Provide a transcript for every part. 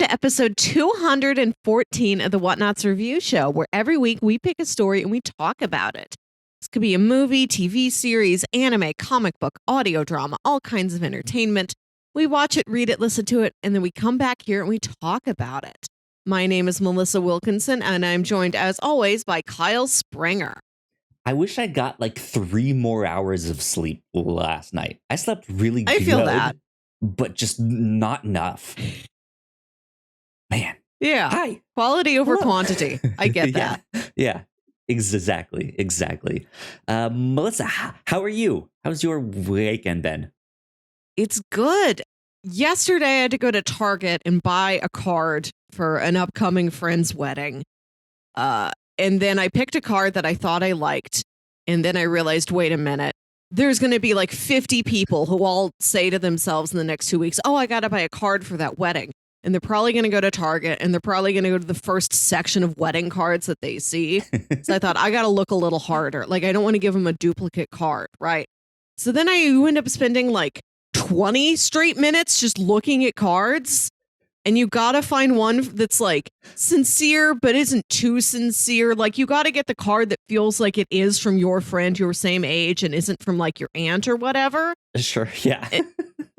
to episode 214 of the Whatnauts Review Show, where every week we pick a story and we talk about it. This could be a movie, TV series, anime, comic book, audio drama, all kinds of entertainment. We watch it, read it, listen to it, and then we come back here and we talk about it. My name is Melissa Wilkinson, and I'm joined, as always, by Kyle Springer. I wish I got like 3 more hours of sleep last night. I slept really good. I feel that. But just not enough. Man. Yeah. Hi. Quality over quantity. I get that. Yeah. Exactly. Melissa, how are you? How's your weekend been? It's good. Yesterday, I had to go to Target and buy a card for an upcoming friend's wedding. And then I picked a card that I thought I liked. And then I realized, wait a minute, there's going to be like 50 people who all say to themselves in the next 2 weeks, oh, I got to buy a card for that wedding. And they're probably going to go to Target and they're probably going to go to the first section of wedding cards that they see. So I thought, I got to look a little harder. Like, I don't want to give them a duplicate card, right? So then I end up spending like 20 straight minutes just looking at cards. And you gotta find one that's like sincere, but isn't too sincere. Like, you gotta get the card that feels like it is from your friend your same age and isn't from like your aunt or whatever. Sure, yeah.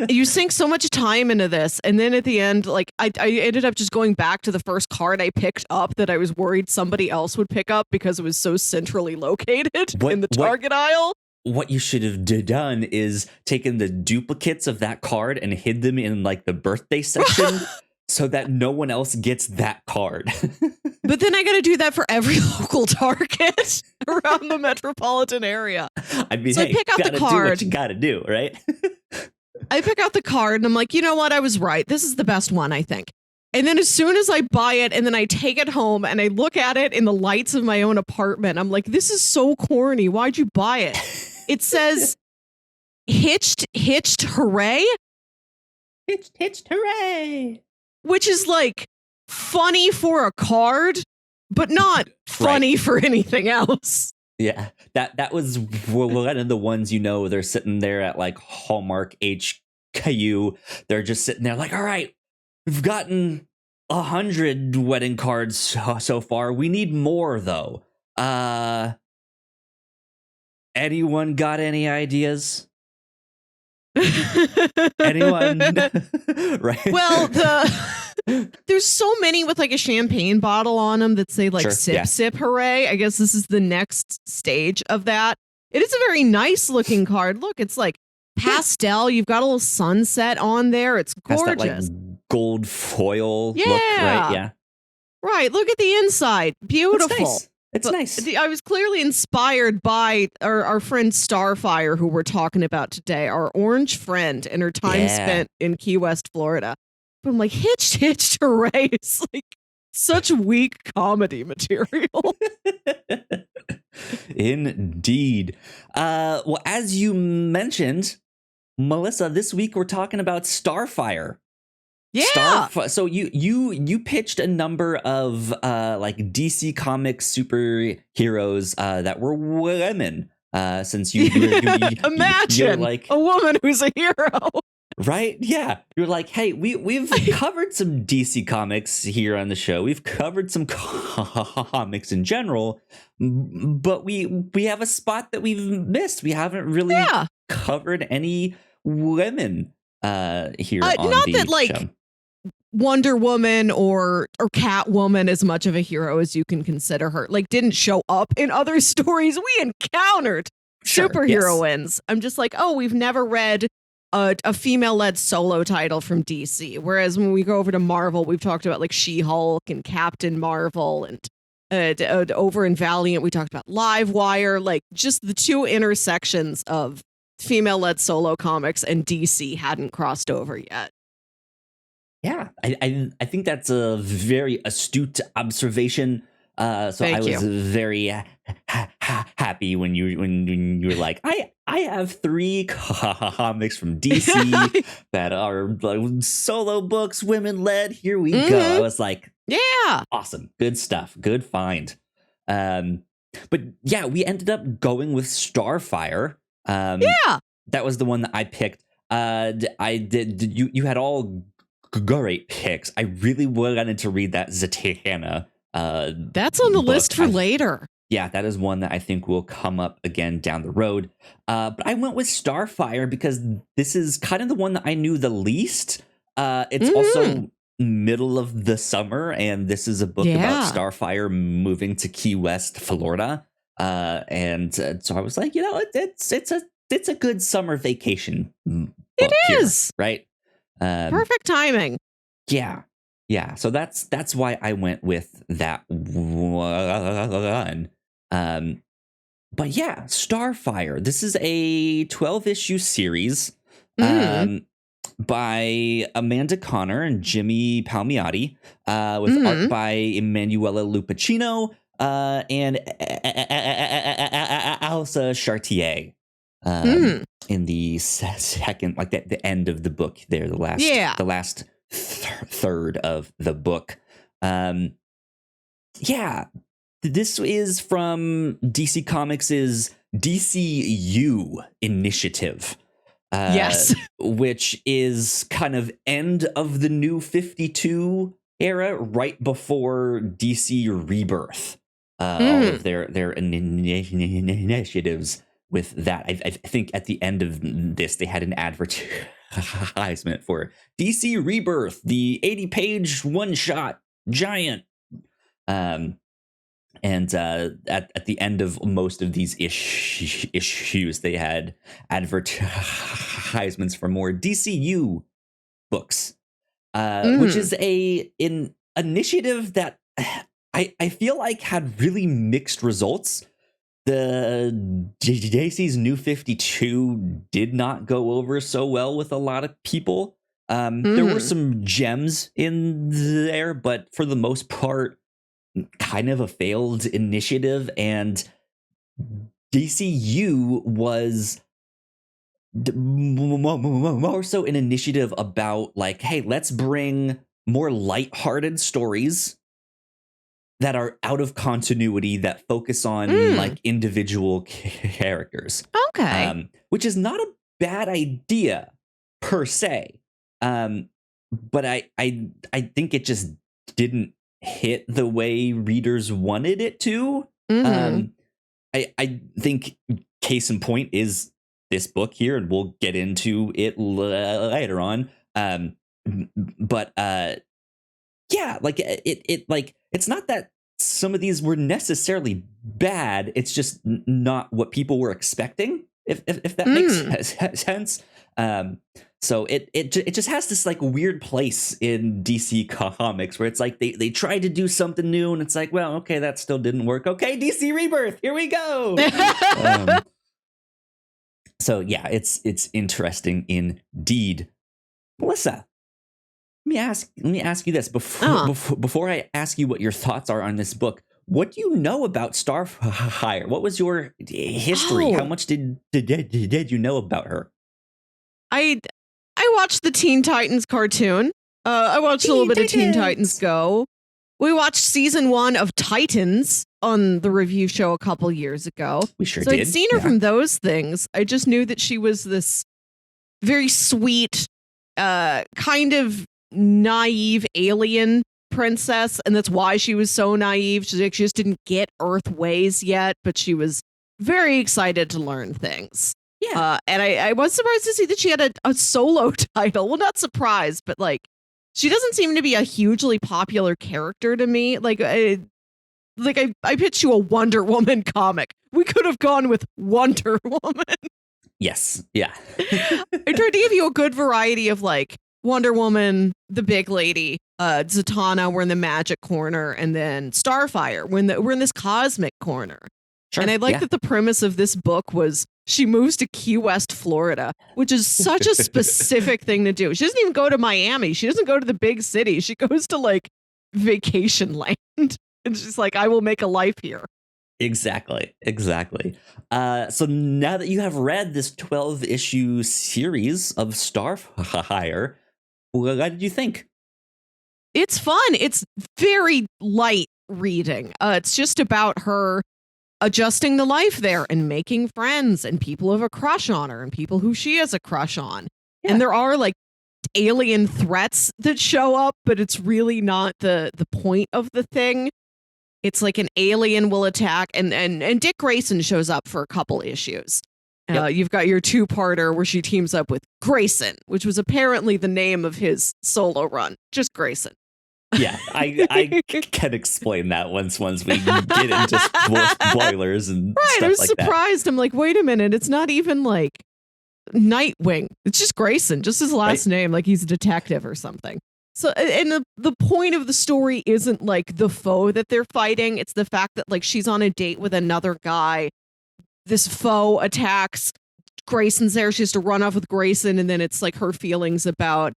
You sink so much time into this. And then at the end, like, I ended up just going back to the first card I picked up that I was worried somebody else would pick up because it was so centrally located in the Target aisle. What you should have done is taken the duplicates of that card and hid them in like the birthday section. So that no one else gets that card. But then I got to do that for every local Target around the metropolitan area. I mean, so hey, I pick out the card. Do what you got to do, right? I pick out the card and I'm like, you know what? I was right. This is the best one, I think. And then as soon as I buy it and then I take it home and I look at it in the lights of my own apartment, I'm like, this is so corny. Why'd you buy it? It says, hitched, hooray. Hitched, hooray. Which is like funny for a card, but not funny for anything else. Yeah, that was one of the ones, they're sitting there at like Hallmark HKU. They're just sitting there like, all right, we've gotten 100 wedding cards so far. We need more, though. Anyone got any ideas? Anyone? Right. Well, there's so many with like a champagne bottle on them that say like sip hooray. I guess this is the next stage of that. It is a very nice looking card. Look, it's like pastel. You've got a little sunset on there. It's gorgeous. Has that, like, gold foil look, right? Yeah. Right. Look at the inside. Beautiful. It's nice. I was clearly inspired by our friend Starfire, who we're talking about today, our orange friend, and her time spent in Key West, Florida. But I'm like, hitched, hooray. It's like such weak comedy material. Indeed. Well, as you mentioned, Melissa, this week we're talking about Starfire. Yeah. So you pitched a number of like DC Comics superheroes that were women. Since you imagine you're like a woman who's a hero, right? Yeah, you're like, hey, we've covered some DC Comics here on the show. We've covered some comics in general, but we have a spot that we've missed. We haven't really covered any women here on not the that like show. Wonder Woman or Catwoman, as much of a hero as you can consider her, like, didn't show up in other stories we encountered. Superheroines. Yes. I'm just like, oh, we've never read a female-led solo title from DC. Whereas when we go over to Marvel, we've talked about like She-Hulk and Captain Marvel, and over in Valiant, we talked about Livewire, like just the two intersections of female-led solo comics and DC hadn't crossed over yet. Yeah, I think that's a very astute observation. So I was very happy when you were like, I have 3 comics from DC that are solo books, women led. Here we go. I was like, yeah, awesome, good stuff, good find. But yeah, we ended up going with Starfire. That was the one that I picked. I did. You had all great picks. I really wanted to read that Zatanna. That's on the list for later. Yeah, that is one that I think will come up again down the road. But I went with Starfire because this is kind of the one that I knew the least. It's also middle of the summer, and this is a book about Starfire moving to Key West, Florida. So I was like, it's a good summer vacation book. It is here, right. Perfect timing. Yeah. So that's why I went with that one. But yeah, Starfire. This is a 12-issue series by Amanda Connor and Jimmy Palmiotti, with art by Emanuela Lupacchino and Elsa Chartier. In the second, like the end of the book there, the last third of the book. This is from DC Comics' DCU initiative. Which is kind of end of the New 52 era, right before DC Rebirth. All of their initiatives with that. I think at the end of this, they had an advertisement for DC Rebirth, the 80-page one-shot giant. And at the end of most of these issues, they had advertisements for more DCU books, which is an initiative that I feel like had really mixed results. The DC's New 52 did not go over so well with a lot of people. There were some gems in there, but for the most part, kind of a failed initiative. And DCU was more so an initiative about like, hey, let's bring more lighthearted stories that are out of continuity, that focus on like individual characters. Okay. Which is not a bad idea per se. But I think it just didn't hit the way readers wanted it to. I think case in point is this book here, and we'll get into it later on. But like it like it's not that some of these were necessarily bad. It's just not what people were expecting. If that makes sense. So it just has this like weird place in DC Comics where it's like they tried to do something new, and it's like, well, okay, that still didn't work. Okay, DC Rebirth, here we go. So yeah, it's interesting indeed. Melissa, let me ask you this before I ask you what your thoughts are on this book. What do you know about Starfire? What was your history? How much did you know about her? I watched the Teen Titans cartoon. I watched a little bit of Teen Titans Go. We watched season 1 of Titans on the review show a couple years ago. We sure did. So I'd seen her from those things. I just knew that she was this very sweet, kind of naive alien princess, and that's why she was so naive. She just didn't get Earth ways yet, but she was very excited to learn things. And I was surprised to see that she had a solo title. Well, not surprised, but like she doesn't seem to be a hugely popular character to me. I pitched you a Wonder Woman comic. We could have gone with Wonder Woman. Yes. Yeah. I tried to give you a good variety of like Wonder Woman, the big lady, Zatanna, we're in the magic corner, and then Starfire, we're in this cosmic corner. Sure, and I like that the premise of this book was she moves to Key West, Florida, which is such a specific thing to do. She doesn't even go to Miami. She doesn't go to the big city. She goes to like vacation land. And she's like, I will make a life here. Exactly. So now that you have read this 12-issue series of Starfire, what did you think? It's fun. It's very light reading. It's just about her adjusting to life there and making friends and people who have a crush on her and people who she has a crush on. Yeah. And there are like alien threats that show up, but it's really not the point of the thing. It's like an alien will attack, and Dick Grayson shows up for a couple issues. Yep. You've got your two-parter where she teams up with Grayson, which was apparently the name of his solo run. Just Grayson. Yeah, I can explain that once we get into spoilers and right, stuff I was like surprised. That. I'm like, wait a minute, it's not even like Nightwing. It's just Grayson, just his last name, like he's a detective or something. So, and the point of the story isn't like the foe that they're fighting. It's the fact that like she's on a date with another guy. This foe attacks. Grayson's there. She has to run off with Grayson. And then it's like her feelings about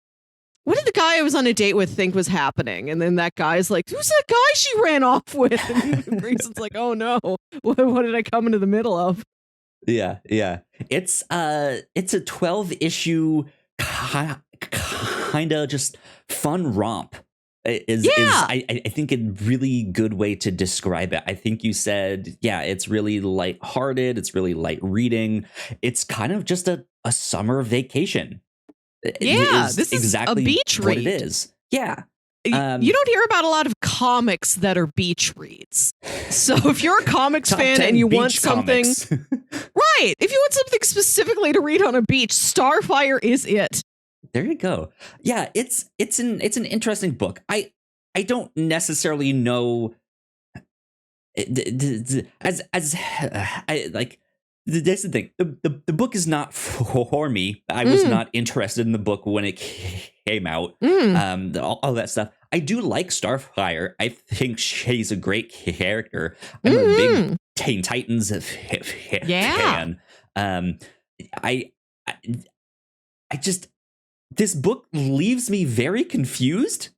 what did the guy I was on a date with think was happening? And then that guy's like, who's that guy she ran off with? And Grayson's like, oh no, what did I come into the middle of? Yeah. It's a 12-issue kind of just fun romp. Is I think a really good way to describe it. I think you said, it's really lighthearted. It's really light reading. It's kind of just a summer vacation. This exactly is a beach what read. it is. Yeah. You don't hear about a lot of comics that are beach reads. So if you're a comics fan and you want something, right? If you want something specifically to read on a beach, Starfire is it. There you go. Yeah, it's an interesting book. I don't necessarily know as I like. That's the thing. The book is not for me. I was not interested in the book when it came out. All that stuff. I do like Starfire. I think she's a great character. I'm a big Teen Titans fan. I just this book leaves me very confused.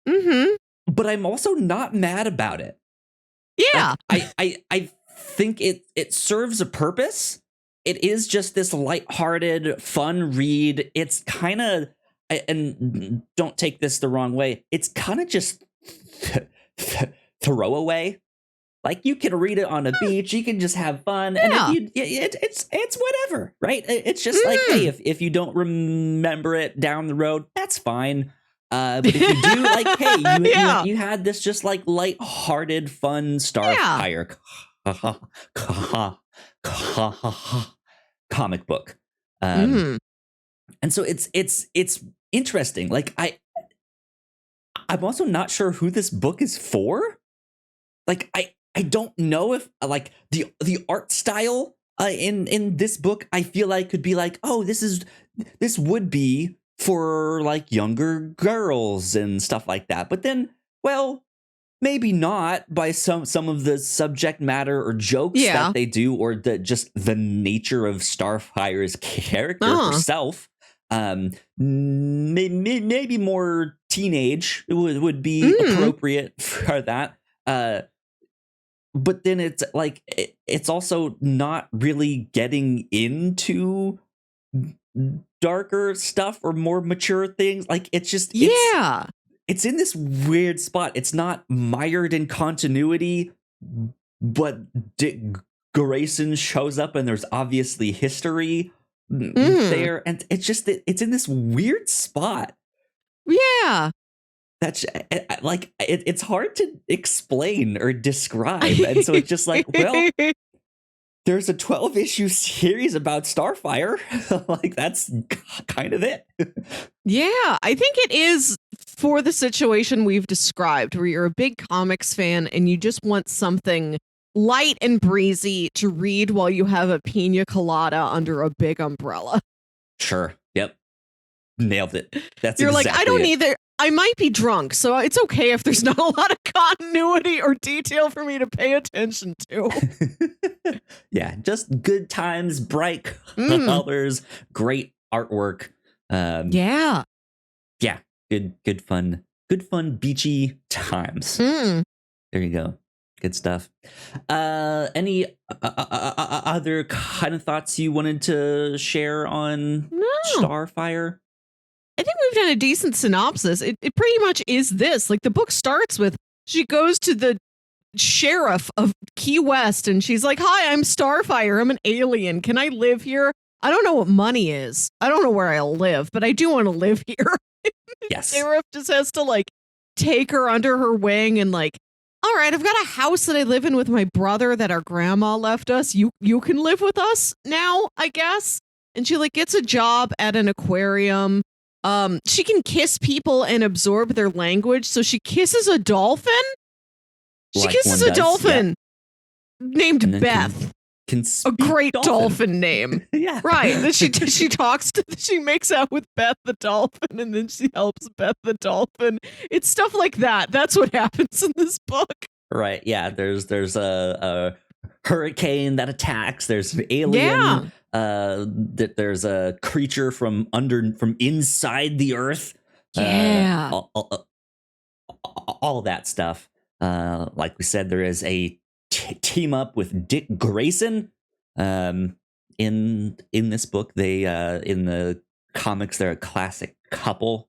But I'm also not mad about it. Yeah. Like, I think it serves a purpose. It is just this lighthearted, fun read. It's kind of, and don't take this the wrong way, it's kind of just throwaway. Like you can read it on a beach, you can just have fun, and it's whatever, right? It's just like, hey, if you don't remember it down the road, that's fine. But if you do, like, hey, you had this just like lighthearted, fun Starfire comic book, and so it's interesting. Like I'm also not sure who this book is for. Like I don't know if like the art style in this book I feel like could be like, oh, this would be for like younger girls and stuff like that. But then, well, maybe not by some of the subject matter or jokes that they do, or just the nature of Starfire's character herself. Maybe more teenage would be appropriate for that. But then it's like it's also not really getting into darker stuff or more mature things. Like it's just it's in this weird spot. It's not mired in continuity, but Dick Grayson shows up and there's obviously history there, and it's just it's in this weird spot. Yeah. That's like it's hard to explain or describe, and so it's just like, well, there's a 12-issue series about Starfire. Like that's kind of it. Yeah, I think it is for the situation we've described, where you're a big comics fan and you just want something light and breezy to read while you have a pina colada under a big umbrella. Sure. Yep. Nailed it. That's you're exactly like, I don't it. need that. I might be drunk, so it's okay if there's not a lot of continuity or detail for me to pay attention to. Yeah, just good times, bright colors, great artwork. Yeah, good fun, beachy times. There you go. Good stuff. Any other kind of thoughts you wanted to share on Starfire? I think we've done a decent synopsis. It pretty much is this. Like the book starts with, she goes to the sheriff of Key West and she's like, hi, I'm Starfire. I'm an alien. Can I live here? I don't know what money is. I don't know where I live, but I do want to live here. Yes. Seraph just has to like take her under her wing and like, all right, I've got a house that I live in with my brother that our grandma left us. You can live with us now, I guess. And she like gets a job at an aquarium. She can kiss people and absorb their language. So she kisses a dolphin. She Like kisses one a does, dolphin And named then Beth. Can A speak great dolphin name. Yeah. Right. Then she makes out with Beth the dolphin and then she helps Beth the dolphin. It's stuff like that. That's what happens in this book. Right. Yeah. There's a hurricane that attacks. There's an alien. Yeah. There's a creature from inside the earth. Yeah. All that stuff. Like we said, there is a team up with Dick Grayson. In this book, they in the comics, they're a classic couple.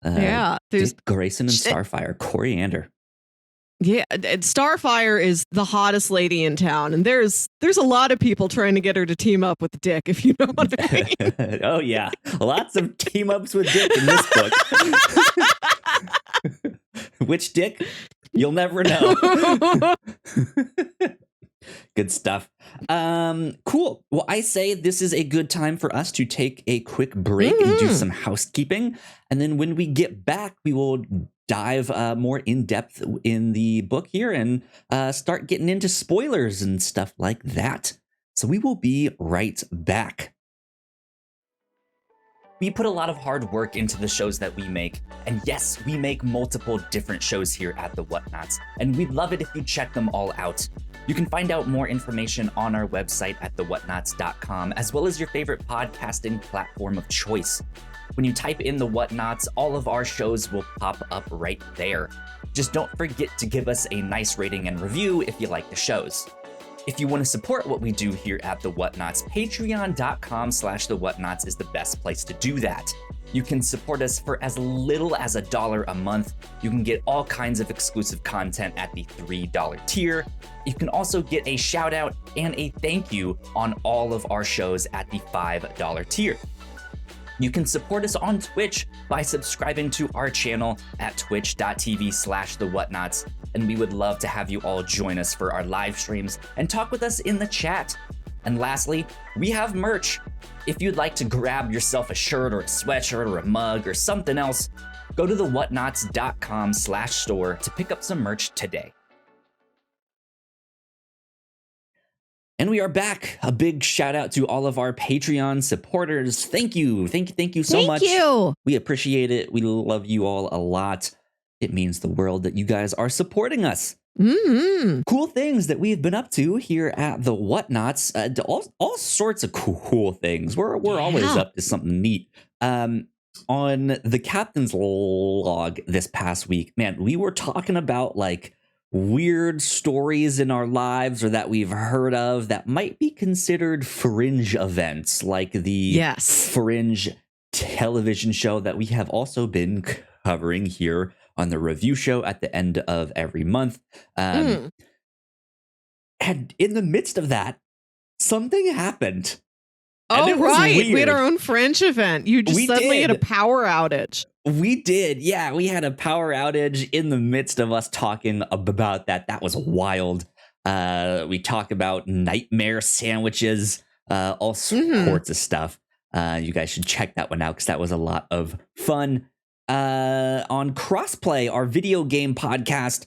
Yeah, Dick Grayson and Starfire, coriander. Yeah, and Starfire is the hottest lady in town, and there's a lot of people trying to get her to team up with Dick, if you know what I mean. Oh yeah, lots of team ups with Dick in this book. Which Dick? You'll never know. Good stuff. Cool. Well, I say this is a good time for us to take a quick break and do some housekeeping. And then when we get back, we will dive more in depth in the book here and start getting into spoilers and stuff like that. So we will be right back. We put a lot of hard work into the shows that we make, and yes, we make multiple different shows here at the Whatnauts, and we'd love it if you check them all out. You can find out more information on our website at thewhatnauts.com, as well as your favorite podcasting platform of choice. When you type in the Whatnauts, all of our shows will pop up right there. Just don't forget to give us a nice rating and review if you like the shows. If you want to support what we do here at The Whatnauts, patreon.com/The Whatnauts is the best place to do that. You can support us for as little as $1 a month. You can get all kinds of exclusive content at the $3 tier. You can also get a shout out and a thank you on all of our shows at the $5 tier. You can support us on Twitch by subscribing to our channel at twitch.tv/The Whatnauts. And we would love to have you all join us for our live streams and talk with us in the chat. And lastly, we have merch. If you'd like to grab yourself a shirt or a sweatshirt or a mug or something else, go to thewhatnauts.com/store to pick up some merch today. And we are back. A big shout out to all of our Patreon supporters. Thank you. Thank you so much. Thank you. We appreciate it. We love you all a lot. It means the world that you guys are supporting us. Cool things that we've been up to here at the Whatnauts. All sorts of cool things. We're always up to something neat. On the captain's log this past week, man, we were talking about like weird stories in our lives or that we've heard of that might be considered fringe events, like the Fringe television show that we have also been covering here on the review show at the end of every month. And in the midst of that, something happened. Oh, right. We had our own Fringe event. You just suddenly had a power outage. We did. Yeah, we had a power outage in the midst of us talking about that. That was wild. We talk about nightmare sandwiches, all sorts of stuff. You guys should check that one out because that was a lot of fun. On Crossplay, our video game podcast,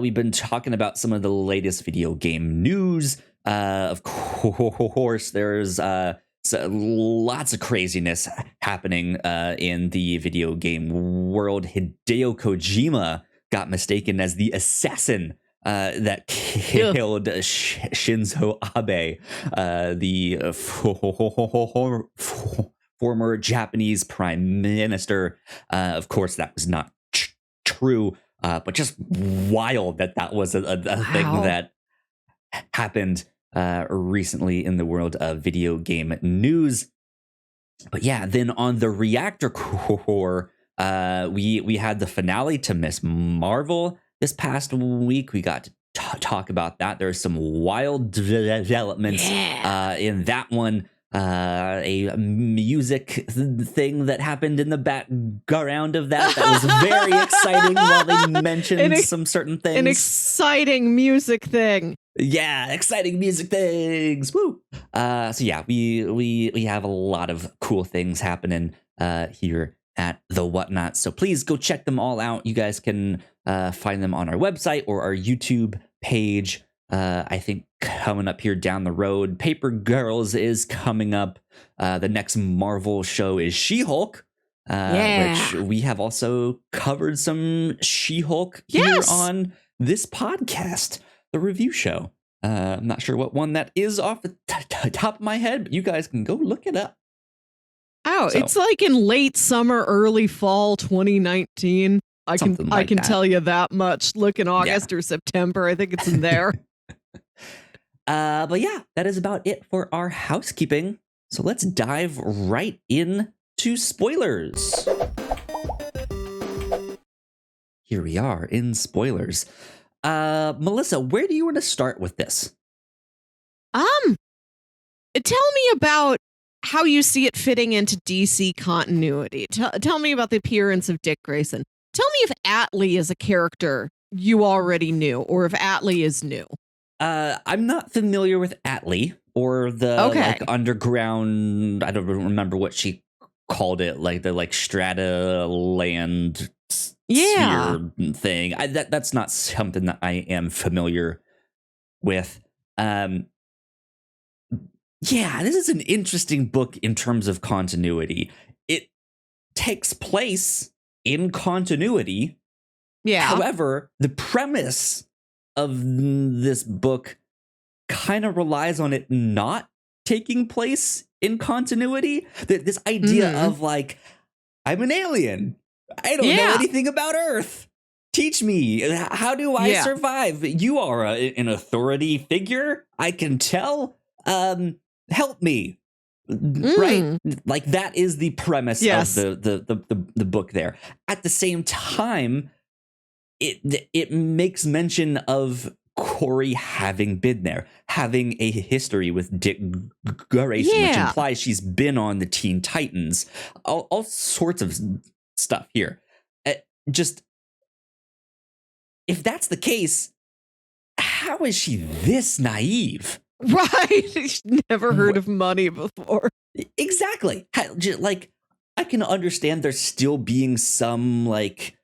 we've been talking about some of the latest video game news. Of course, there's lots of craziness happening in the video game world. Hideo Kojima got mistaken as the assassin that killed Shinzo Abe, the former Japanese prime minister. Of course, that was not true, but just wild that was a thing that happened recently in the world of video game news. But yeah, then on the Reactor Core, we had the finale to Miss Marvel this past week. We got to talk about that. There's some wild developments in that one. a music thing that happened in the background of that was very exciting while they mentioned some certain things. An exciting music thing. Yeah, exciting music things. Woo! So yeah, we have a lot of cool things happening here at the Whatnauts. So please go check them all out. You guys can find them on our website or our YouTube page. I think coming up here down the road, Paper Girls is coming up. The next Marvel show is She-Hulk, which we have also covered some She-Hulk here on this podcast, the review show. I'm not sure what one that is off the top of my head, but you guys can go look it up. Oh, so, it's like in late summer, early fall 2019. I can tell you that much. Look in August or September. I think it's in there. But yeah, that is about it for our housekeeping. So let's dive right into spoilers. Here we are in spoilers. Melissa, where do you want to start with this? Tell me about how you see it fitting into DC continuity. Tell me about the appearance of Dick Grayson. Tell me if Atlee is a character you already knew, or if Atlee is new. I'm not familiar with Atlee or the like underground. I don't remember what she called it, like the strata land sphere thing. That's not something that I am familiar with. Yeah, this is an interesting book in terms of continuity. It takes place in continuity. Yeah. However, the premise of this book kind of relies on it not taking place in continuity. This idea of like, I'm an alien. I don't know anything about Earth. Teach me. How do I survive? You are an authority figure. I can tell. Help me. Right? Like that is the premise of the book there. At the same time, it makes mention of Corey having been there, having a history with Dick Grayson, which implies she's been on the Teen Titans. All sorts of stuff here. Just, if that's the case, how is she this naive? Right. Never heard of money before. Exactly. Like, I can understand there still being some like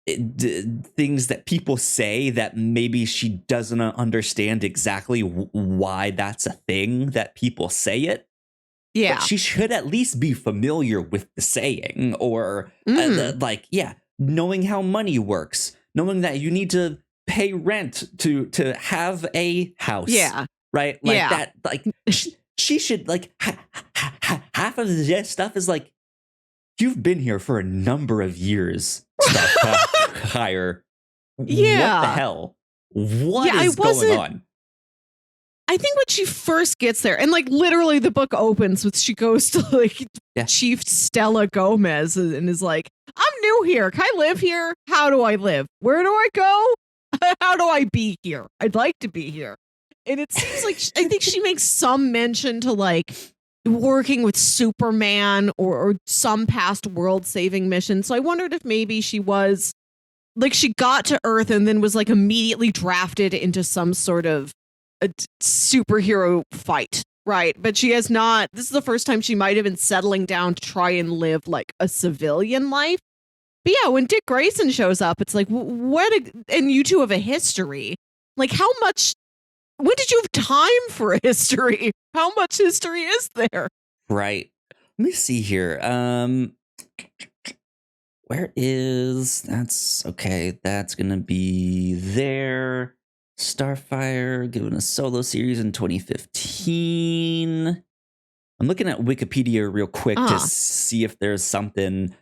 things that people say that maybe she doesn't understand exactly why that's a thing that people say it. Yeah. But she should at least be familiar with the saying or knowing how money works, knowing that you need to pay rent to have a house. Yeah. Right. Like that. Like she should like half of this stuff is like, you've been here for a number of years. Higher. Yeah. What the hell? What is going on? I think when she first gets there, and like literally the book opens with she goes to like Chief Stella Gomez and is like, I'm new here. Can I live here? How do I live? Where do I go? How do I be here? I'd like to be here. And it seems like I think she makes some mention to like working with Superman or some past world saving mission. So I wondered if maybe she was like, she got to Earth and then was like immediately drafted into some sort of a superhero fight. Right. But she has not. This is the first time she might have been settling down to try and live like a civilian life. But yeah, when Dick Grayson shows up, it's like, and you two have a history. Like, how much? When did you have time for a history? How much history is there? Right. Let me see here. Where is that's okay. That's gonna be there. Starfire given a solo series in 2015. I'm looking at Wikipedia real quick to see if there's something.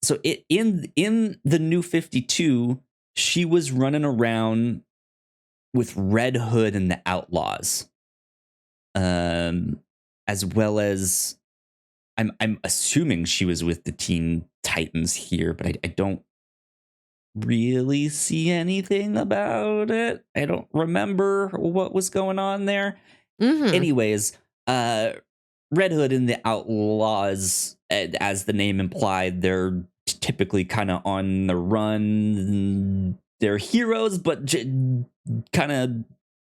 So in the New 52, she was running around with Red Hood and the Outlaws, as well as I'm assuming she was with the Teen Titans here, but I don't really see anything about it. I don't remember what was going on there. Anyways, Red Hood and the Outlaws, as the name implied, they're typically kind of on the run. They're heroes, but kind of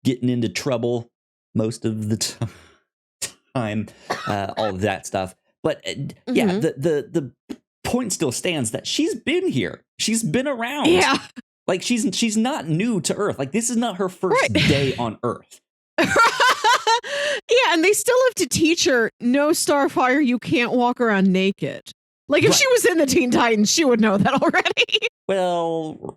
getting into trouble most of the time. All of that stuff. But yeah, the point still stands that she's been here. She's been around. Yeah. Like she's not new to Earth. Like this is not her first day on Earth. Yeah, and they still have to teach her, no, Starfire, you can't walk around naked. Like, if she was in the Teen Titans, she would know that already. Well,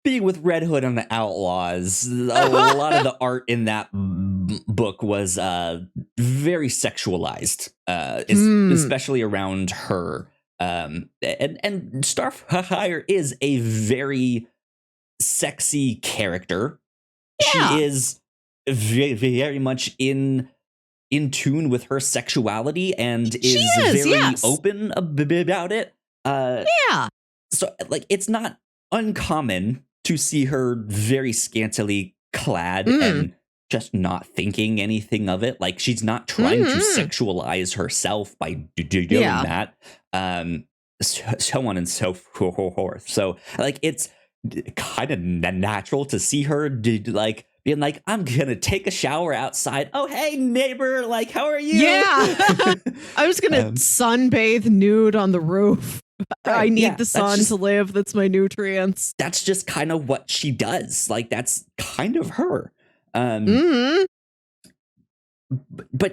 being with Red Hood and the Outlaws, a lot of the art in that book was very sexualized, especially around her. And Starfire is a very sexy character. Yeah. She is very, very much in tune with her sexuality and is very open about it. Yeah. So like it's not uncommon to see her very scantily clad and just not thinking anything of it. Like she's not trying to sexualize herself by doing that. So on and so forth. So like it's kind of natural to see her like being like, I'm gonna take a shower outside. Oh, hey neighbor, like how are you? Yeah. I was gonna sunbathe nude on the roof. I need the sun to live. That's my nutrients. That's just kind of what she does. Like that's kind of her. But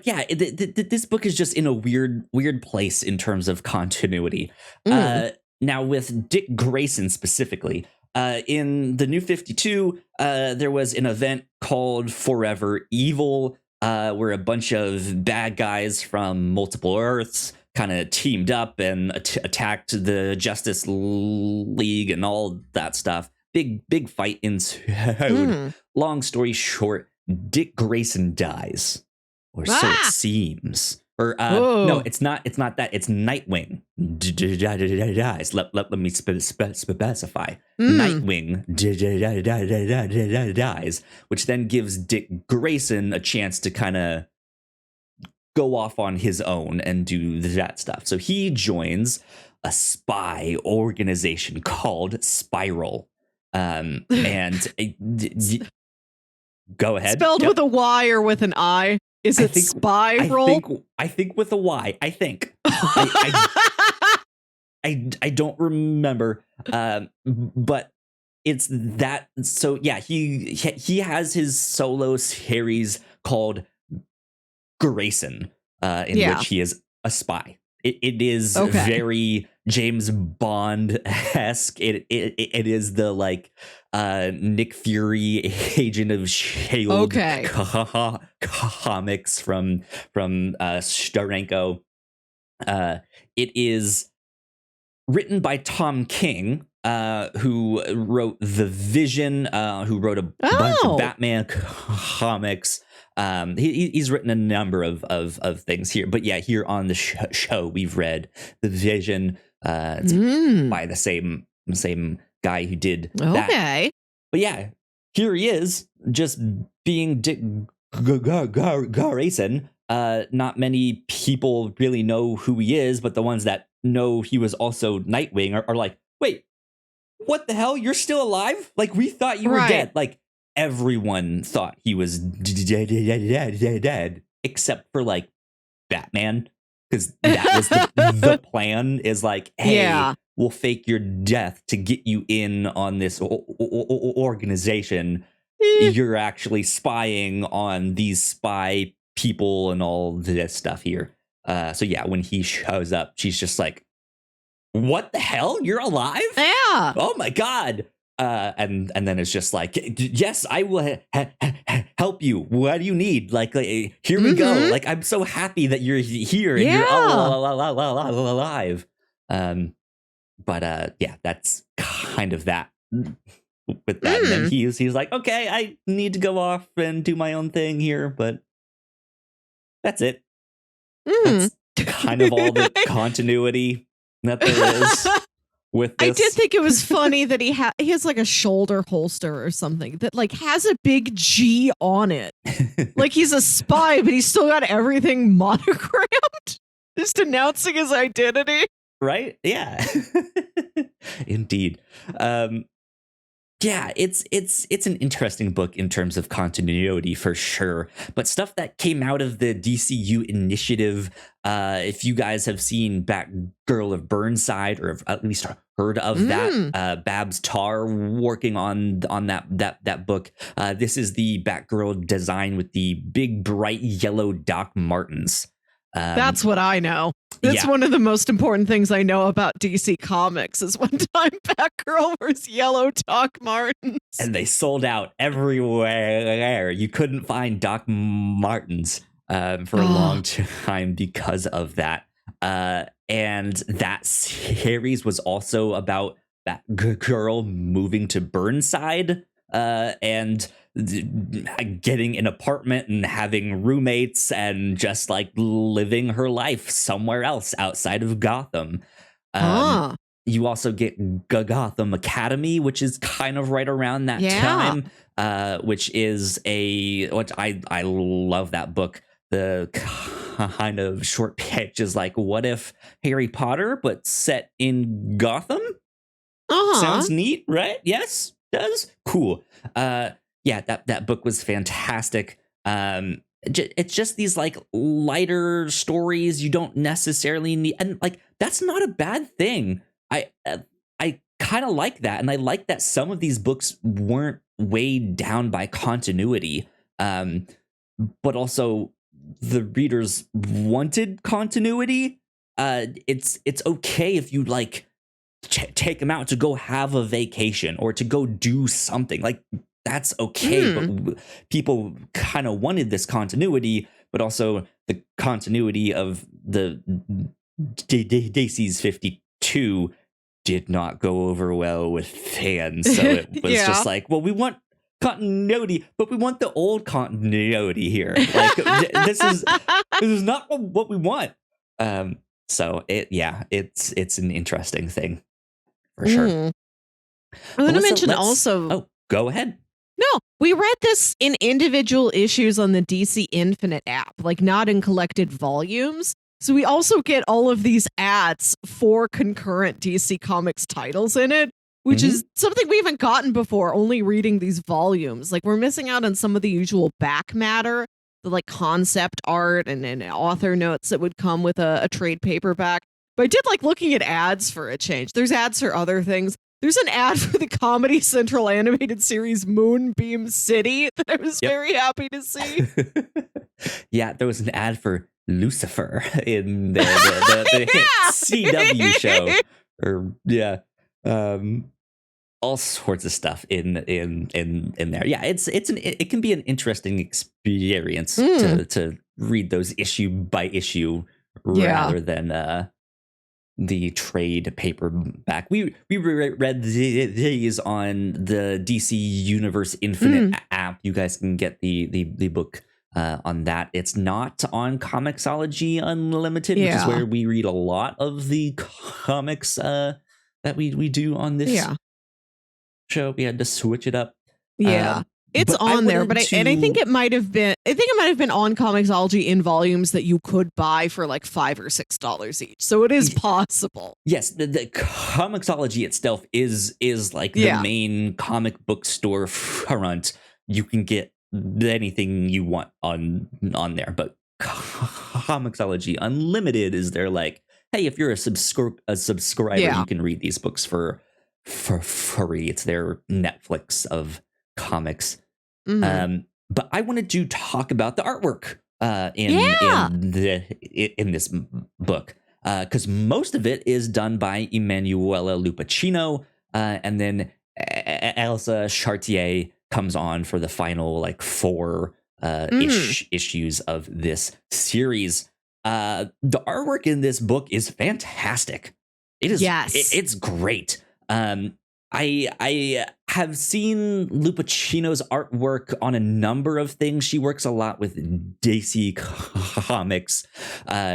yeah, this book is just in a weird place in terms of continuity. Now with Dick Grayson specifically, in the New 52, there was an event called Forever Evil, where a bunch of bad guys from multiple Earths kind of teamed up and attacked the Justice League and all that stuff. Big fight ensued. Long story short, Dick Grayson dies, or so it seems. Or no, it's not that. It's Nightwing dies. Let me specify. Nightwing dies, which then gives Dick Grayson a chance to kind of go off on his own and do that stuff. So he joins a spy organization called Spiral. And go ahead. Spelled with a Y or with an I? Is it Spiral? I think with a Y. I think. I don't remember. But it's that. So yeah, he has his solo series called Grayson, in which he is a spy. It is very James Bond-esque. It is the like Nick Fury, Agent of S.H.I.E.L.D. Comics from Starenko. It is written by Tom King, who wrote The Vision, who wrote a bunch of Batman comics. He's written a number of things here, but yeah, here on the show we've read The Vision. It's by the same guy who did that. But yeah, here he is, just being Dick Grayson. Not many people really know who he is, but the ones that know he was also Nightwing are like, wait, what the hell? You're still alive? Like we thought you were dead. Like everyone thought he was dead, except for like Batman, because that was the plan. Is like, hey, we'll fake your death to get you in on this organization. You're actually spying on these spy people and all this stuff here. So yeah, when he shows up, she's just like, what the hell? You're alive? Yeah. Oh my God. And then it's just like, yes, I will help you. What do you need? Like here we go. Like, I'm so happy that you're here and you're alive. But yeah, that's kind of that with that. And then he's like, okay, I need to go off and do my own thing here, but that's it. That's kind of all the continuity that there is. with I this. did think it was funny that he has like a shoulder holster or something that like has a big G on it. Like he's a spy, but he's still got everything monogrammed, just announcing his identity. Right? Yeah. Indeed. Yeah, it's an interesting book in terms of continuity for sure. But stuff that came out of the DCU initiative, if you guys have seen Batgirl of Burnside or have at least heard of that, Babs Tarr working on that book. This is the Batgirl design with the big bright yellow Doc Martens. That's what I know. That's one of the most important things I know about DC Comics is one time Batgirl wears yellow Doc Martens. And they sold out everywhere. You couldn't find Doc Martens for a long time because of that. And that series was also about Batgirl moving to Burnside and getting an apartment and having roommates and just like living her life somewhere else outside of Gotham. You also get Gotham Academy, which is kind of right around that time, which is which I love that book. The kind of short pitch is like, what if Harry Potter, but set in Gotham? Sounds neat, right? Yes, does. Cool. Yeah, that book was fantastic. It's just these like lighter stories you don't necessarily need, and like that's not a bad thing. I kind of like that, and I like that some of these books weren't weighed down by continuity, but also the readers wanted continuity. It's okay if you like take them out to go have a vacation or to go do something, like that's okay. But people kind of wanted this continuity, but also the continuity of the DC's 52 did not go over well with fans. So it was just like, well, we want continuity, but we want the old continuity here. Like this is not what we want. So it's an interesting thing for sure. I want to mention also. Oh, go ahead. No, we read this in individual issues on the DC Infinite app, like not in collected volumes. So we also get all of these ads for concurrent DC Comics titles in it, which is something we haven't gotten before, only reading these volumes. Like we're missing out on some of the usual back matter, the like concept art and author notes that would come with a trade paperback. But I did like looking at ads for a change. There's ads for other things. There's an ad for the Comedy Central animated series Moonbeam City that I was very happy to see. Yeah, there was an ad for Lucifer in the CW show. Or all sorts of stuff in there. Yeah, it can be an interesting experience to read those issue by issue rather than the trade paperback. We read these on the DC Universe Infinite app. You guys can get the book on that. It's not on Comixology Unlimited, which is where we read a lot of the comics that we do on this show. We had to switch it up. It's on there, but I think it might have been. I think it might have been on Comixology in volumes that you could buy for like $5 or $6 each. So it is possible. Yes, the Comixology itself is like the main comic book store front. You can get anything you want on there, but Comixology Unlimited is there. Like, hey, if you're a subscriber, you can read these books for free. It's their Netflix of comics. But I wanted to talk about the artwork in this book, because most of it is done by Emanuela Lupacchino, and then Elsa Chartier comes on for the final like 4 issues of this series. The artwork in this book is fantastic. It is. It's great. I have seen Lupacchino's artwork on a number of things. She works a lot with DC Comics.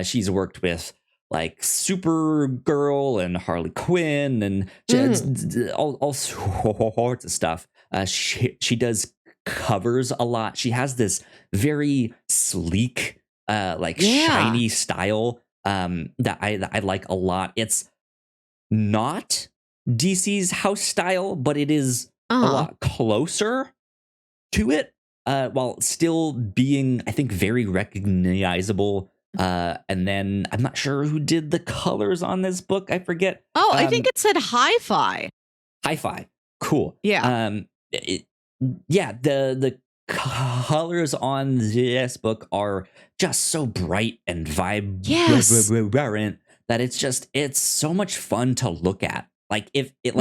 She's worked with like Supergirl and Harley Quinn and all sorts of stuff. She does covers a lot. She has this very sleek, shiny style that I like a lot. It's not DC's house style, but it is a lot closer to it, while still being, I think, very recognizable. And then I'm not sure who did the colors on this book. I forget. I think it said Hi-Fi. Hi-Fi. Cool. Yeah. The colors on this book are just so bright and vibrant that it's so much fun to look at. Like if it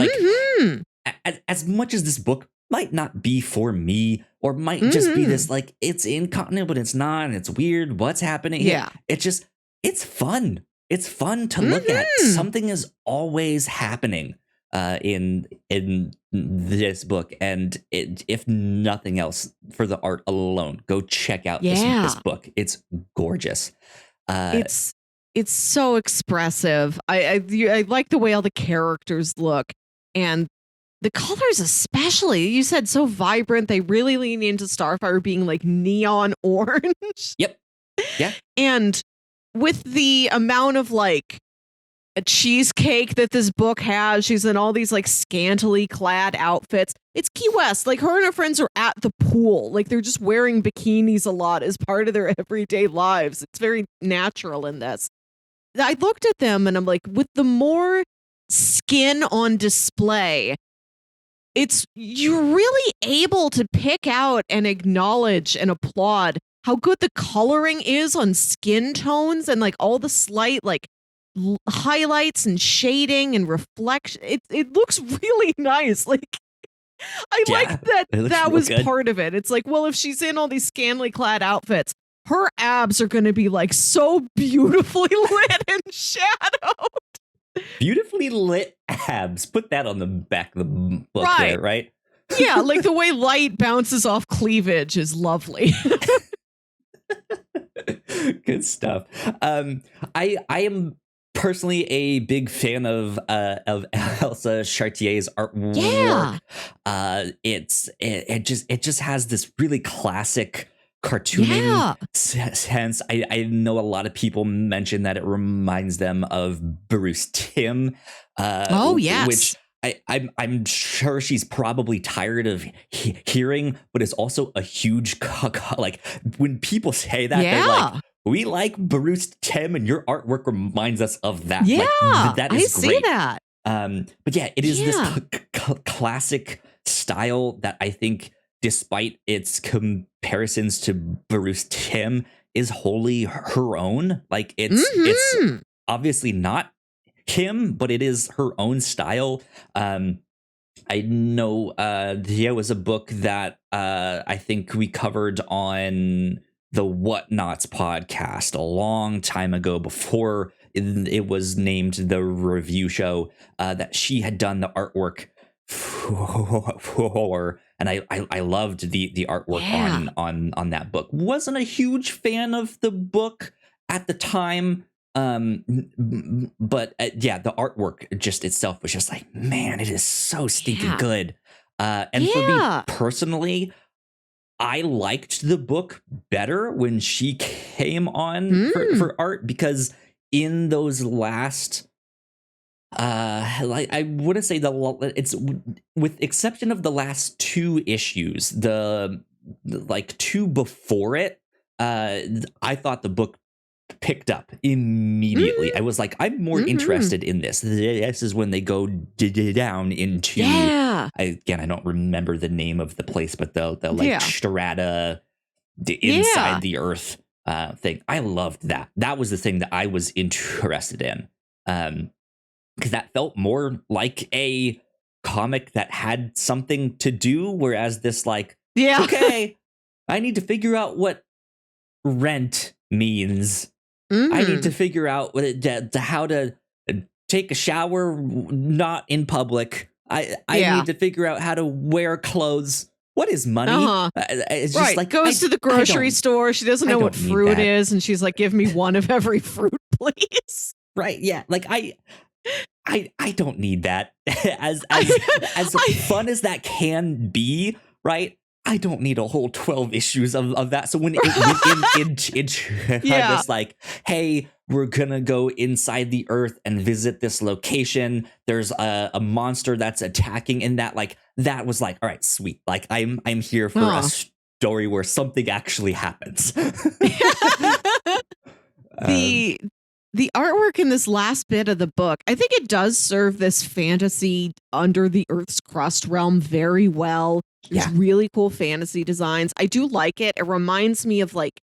as much as this book might not be for me, or might just be this like it's incontinent but it's not, and it's weird what's happening here. It's fun. It's fun to look at. Something is always happening in this book, and if nothing else, for the art alone, go check out this book. It's gorgeous. It's so expressive. I like the way all the characters look, and the colors especially. You said so vibrant. They really lean into Starfire being like neon orange. Yep. Yeah. And with the amount of like a cheesecake that this book has, she's in all these like scantily clad outfits. It's Key West. Like her and her friends are at the pool. Like they're just wearing bikinis a lot as part of their everyday lives. It's very natural in this. I looked at them and I'm like, with the more skin on display, you're really able to pick out and acknowledge and applaud how good the coloring is on skin tones and like all the slight like highlights and shading and reflection. It looks really nice. Like I like that was good. Part of it. It's like, well, if she's in all these scantily clad outfits, her abs are going to be like so beautifully lit and shadowed. Beautifully lit abs. Put that on the back of the book there, right? Yeah, like the way light bounces off cleavage is lovely. Good stuff. I am personally a big fan of Elsa Chartier's artwork. Yeah. It just has this really classic cartooning sense. I know a lot of people mention that it reminds them of Bruce Timm. Which I'm sure she's probably tired of hearing, but it's also a huge like when people say that, they're like, we like Bruce Timm and your artwork reminds us of that. Yeah, like, that is great. See that. But yeah, it is this classic style that I think, despite its comparisons to Bruce Timm, is wholly her own. Like it's obviously not him, but it is her own style. I know there was a book that I think we covered on the Whatnauts podcast a long time ago, before it was named the review show, that she had done the artwork for, and I loved the artwork on that book. Wasn't a huge fan of the book at the time, but the artwork just itself was just like, man, it is so stinking good. And for me personally, I liked the book better when she came on for art, because in those last I wouldn't say it's, with exception of the last two issues, the like two before it, I thought the book picked up immediately. I was like, I'm more interested in this. This is when they go down into I don't remember the name of the place, but the like strata inside the earth thing. I loved that. That was the thing that I was interested in, because that felt more like a comic that had something to do, whereas this like, okay, I need to figure out what rent means. I need to figure out how to take a shower not in public. I need to figure out how to wear clothes. What is money? It's just like, goes to the grocery store. She doesn't know what fruit is, and she's like, "Give me one of every fruit, please." Right. Yeah. Like I don't need that. As fun as that can be, right? I don't need a whole 12 issues of that. So when it Yeah. just like, hey, we're gonna go inside the earth and visit this location. There's a monster that's attacking, and that was like, all right, sweet. Like I'm here for a story where something actually happens. The artwork in this last bit of the book, I think it does serve this fantasy under the Earth's crust realm very well. It's really cool fantasy designs. I do like it. It reminds me of like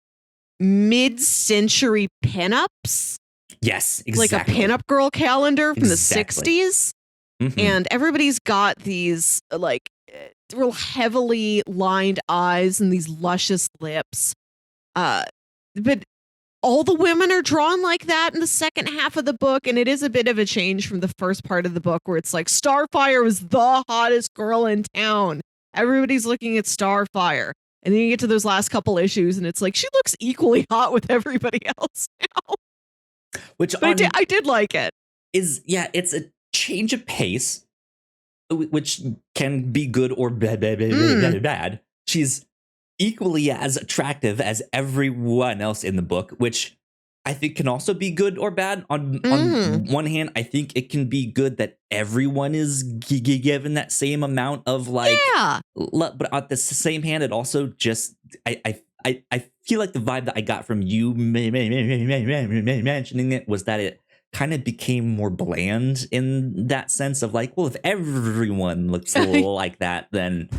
mid-century pinups. Yes, exactly. Like a pinup girl calendar from the 60s. Mm-hmm. And everybody's got these like real heavily lined eyes and these luscious lips. But all the women are drawn like that in the second half of the book, and it is a bit of a change from the first part of the book where it's like Starfire was the hottest girl in town. Everybody's looking at Starfire. And then you get to those last couple issues, and it's like she looks equally hot with everybody else now. I did like it. It's a change of pace, which can be good or bad. She's equally as attractive as everyone else in the book, which I think can also be good or bad. On one hand, I think it can be good that everyone is given that same amount of like, but at the same hand, it also just I feel like the vibe that I got from you mentioning it was that it kind of became more bland in that sense of like, well, if everyone looks a little like that, then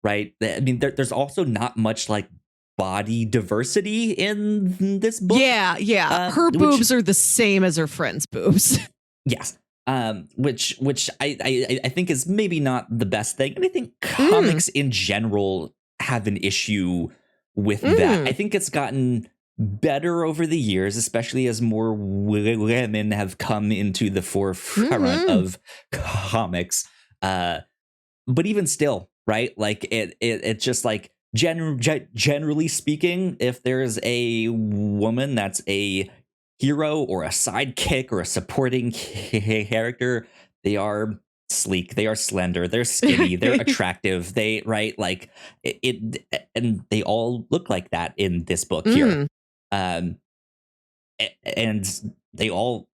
right. I mean, there's also not much like body diversity in this book. Yeah. Her boobs are the same as her friend's boobs. Yes. Which I think is maybe not the best thing. And I think comics in general have an issue with that. I think it's gotten better over the years, especially as more women have come into the forefront of comics. But even still, right? Like it's just like generally speaking, if there's a woman that's a hero or a sidekick or a supporting character, they are sleek, they are slender, they're skinny, they're attractive, they like it and they all look like that in this book here. And they all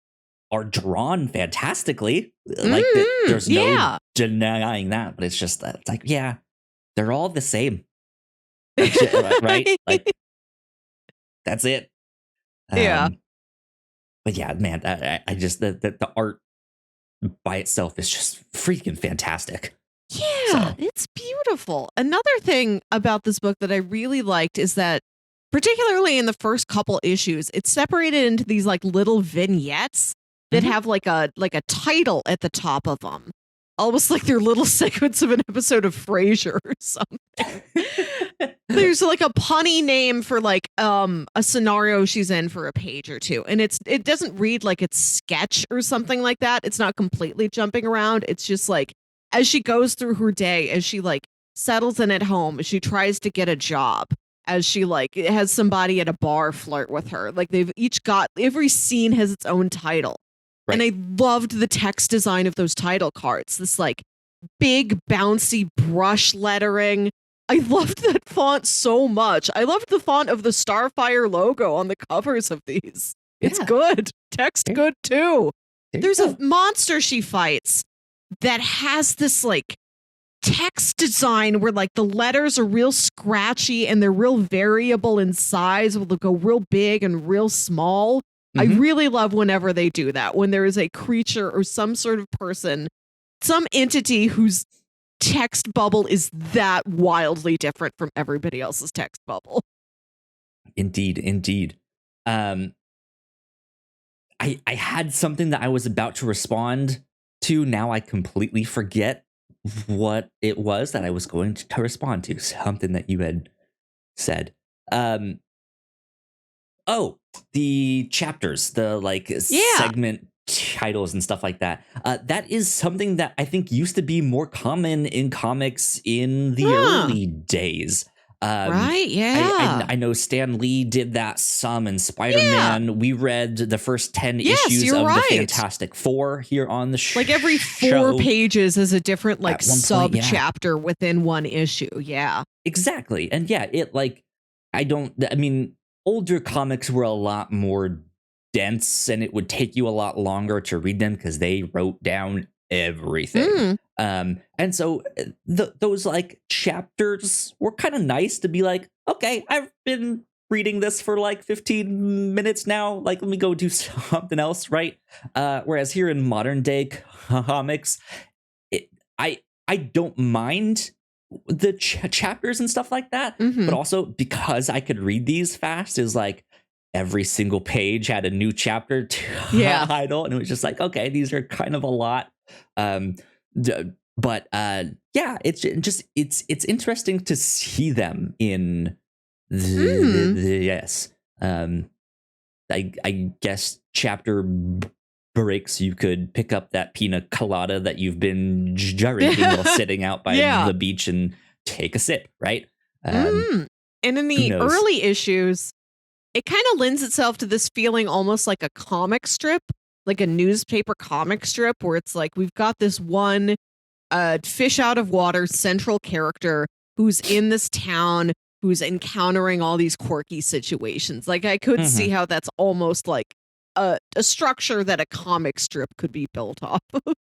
are drawn fantastically. Like there's no denying that, but it's just that it's like, yeah, they're all the same. Right? Like that's it. But yeah, man, I just the art by itself is just freaking fantastic. Yeah, it's beautiful. Another thing about this book that I really liked is that, particularly in the first couple issues, it's separated into these like little vignettes that have like a title at the top of them, almost like they're little segments of an episode of Frasier or something. There's like a punny name for like a scenario she's in for a page or two, and it doesn't read like it's sketch or something like that. It's not completely jumping around. It's just like as she goes through her day, as she like settles in at home, as she tries to get a job, as she like has somebody at a bar flirt with her. Like they've each got, every scene has its own title. Right. And I loved the text design of those title cards. This like big bouncy brush lettering. I loved that font so much. I loved the font of the Starfire logo on the covers of these. It's good. Text good too. There's a monster she fights that has this like text design where like the letters are real scratchy and they're real variable in size. They'll go real big and real small. I really love whenever they do that, when there is a creature or some sort of person, some entity whose text bubble is that wildly different from everybody else's text bubble. Indeed. I had something that I was about to respond to. Now I completely forget what it was that I was going to respond to. Something that you had said. Oh, the chapters, the like segment titles and stuff like that. That is something that I think used to be more common in comics in the early days. Right, yeah. I know Stan Lee did that some in Spider-Man. Yeah. We read the first 10 Yes, issues you're of the right. Fantastic Four here on the show. Like every 4 pages is a different like At one sub point, yeah. chapter within one issue. Yeah. Exactly. And yeah, I mean, older comics were a lot more dense and it would take you a lot longer to read them because they wrote down everything. And so those like chapters were kind of nice to be like, okay, I've been reading this for like 15 minutes now. Like, let me go do something else, right? Whereas here in modern day comics, I don't mind the chapters and stuff like that, but also because I could read these fast, is like every single page had a new chapter title, and it was just like, okay, these are kind of a lot. But yeah, it's interesting to see them in the yes. I guess chapter breaks, you could pick up that pina colada that you've been drinking while sitting out by the beach and take a sip, right? And in the early issues, it kind of lends itself to this feeling almost like a comic strip, like a newspaper comic strip, where it's like we've got this one fish out of water central character who's in this town, who's encountering all these quirky situations. Like I could see how that's almost like a structure that a comic strip could be built off of.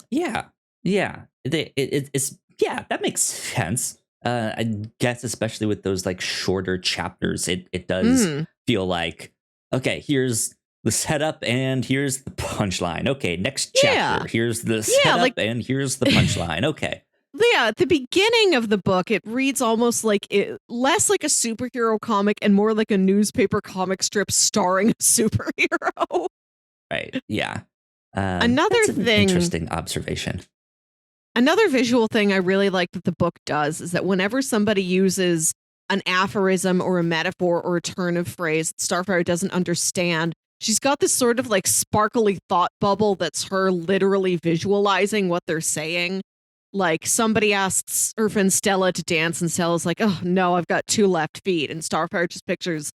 Yeah. It's that makes sense. I guess especially with those like shorter chapters, it does feel like, okay, here's the setup and here's the punchline. Okay, next chapter, here's the setup and here's the punchline. Okay. Yeah, at the beginning of the book, it reads almost like less like a superhero comic and more like a newspaper comic strip starring a superhero. Right. Yeah. Another thing, interesting observation. Another visual thing I really like that the book does is that whenever somebody uses an aphorism or a metaphor or a turn of phrase that Starfire doesn't understand, she's got this sort of like sparkly thought bubble that's her literally visualizing what they're saying. Like somebody asks her friend Stella to dance and Stella's like, oh no, I've got 2 left feet. And Starfire just pictures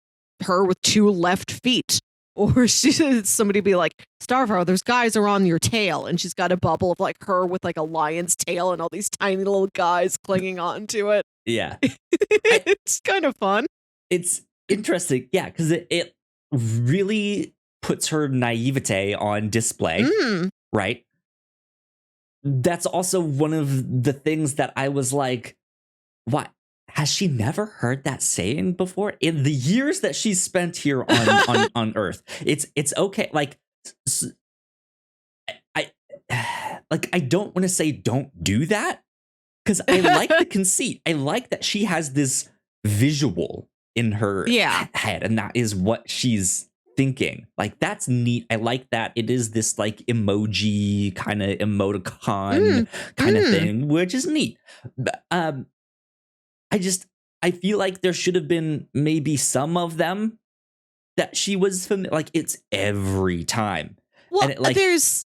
her with 2 left feet. Or somebody be like, Starfire, those guys are on your tail. And she's got a bubble of like her with like a lion's tail and all these tiny little guys clinging on to it. Yeah. It's kind of fun. It's interesting. Yeah, because it really puts her naivete on display. Right. That's also one of the things that I was like, what? Has she never heard that saying before? In the years that she's spent here on Earth, it's okay. Like, I don't want to say don't do that, because I like the conceit. I like that she has this visual in her head, and that is what she's thinking. Like, that's neat. I like that it is this like emoji kind of emoticon kind of thing, which is neat. But, I feel like there should have been maybe some of them that she was familiar. Like, it's every time. Well, and it, like, she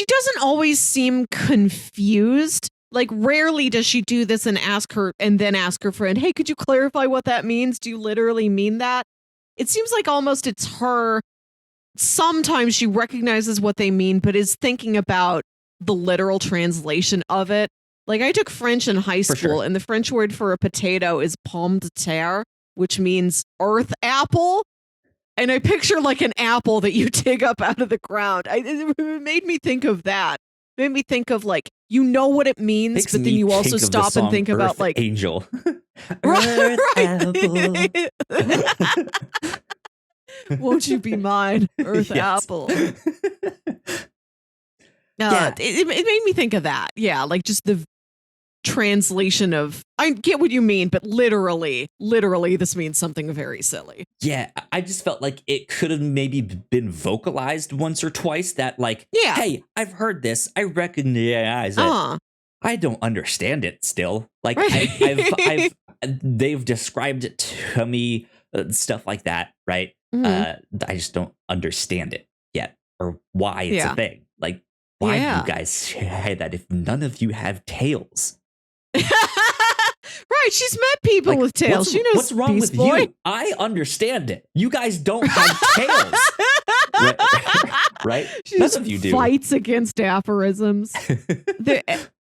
doesn't always seem confused. Like, rarely does she do this and then ask her friend, hey, could you clarify what that means? Do you literally mean that? It seems like almost it's her. Sometimes she recognizes what they mean, but is thinking about the literal translation of it. Like, I took French in high school, and the French word for a potato is pomme de terre, which means earth apple. And I picture like an apple that you dig up out of the ground. It made me think of that. It made me think of like, you know what it means, but then you also stop and think about like Angel. Earth apple. Won't you be mine, Earth apple? It made me think of that. Yeah, like just the translation of, I get what you mean, but literally this means something very silly. Yeah, I just felt like it could have maybe been vocalized once or twice, that like, hey, I've heard this, I recognize it. I don't understand it still. Like, they've described it to me, stuff like that, right? I just don't understand it yet, or why it's a thing. Like, why do you guys say that if none of you have tails? Right, she's met people Like, with tails. She knows what's wrong Beast with Boy. you? I understand it. You guys don't have tails. Right? She None just of you do. fights against aphorisms.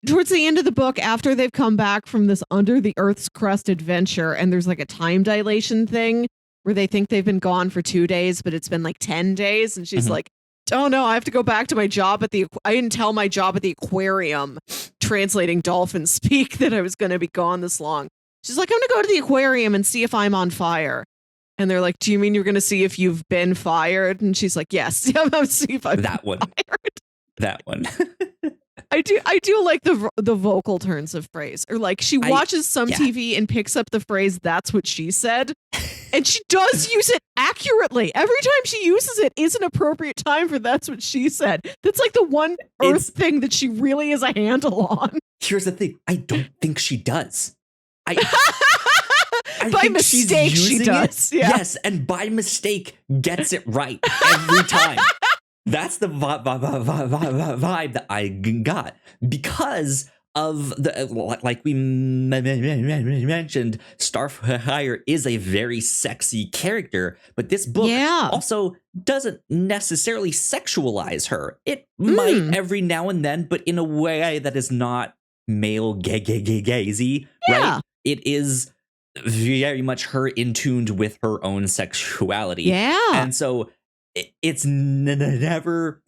Towards the end of the book, after they've come back from this under the Earth's crust adventure, and there's like a time dilation thing where they think they've been gone for 2 days, but it's been like 10 days. And she's like, oh no, I have to go back to my job I didn't tell my job at the aquarium translating dolphin speak that I was going to be gone this long. She's like, I'm going to go to the aquarium and see if I'm on fire. And they're like, do you mean you're going to see if you've been fired? And she's like, yes, I'm going to see if I've that one. fired. That one. I do like the vocal turns of phrase, or like she watches some TV and picks up the phrase "that's what she said," and she does use it accurately. Every time she uses it is an appropriate time for "that's what she said." That's like the one Earth thing that she really has a handle on. Here's the thing: I don't think she does. I by mistake, she does. Yeah. Yes, and by mistake gets it right every time. That's the vibe that I got because of the, like we mentioned, Starfire is a very sexy character, but this book also doesn't necessarily sexualize her. It might every now and then, but in a way that is not male gazy, right? It is very much her in tuned with her own sexuality. Yeah. And so it's never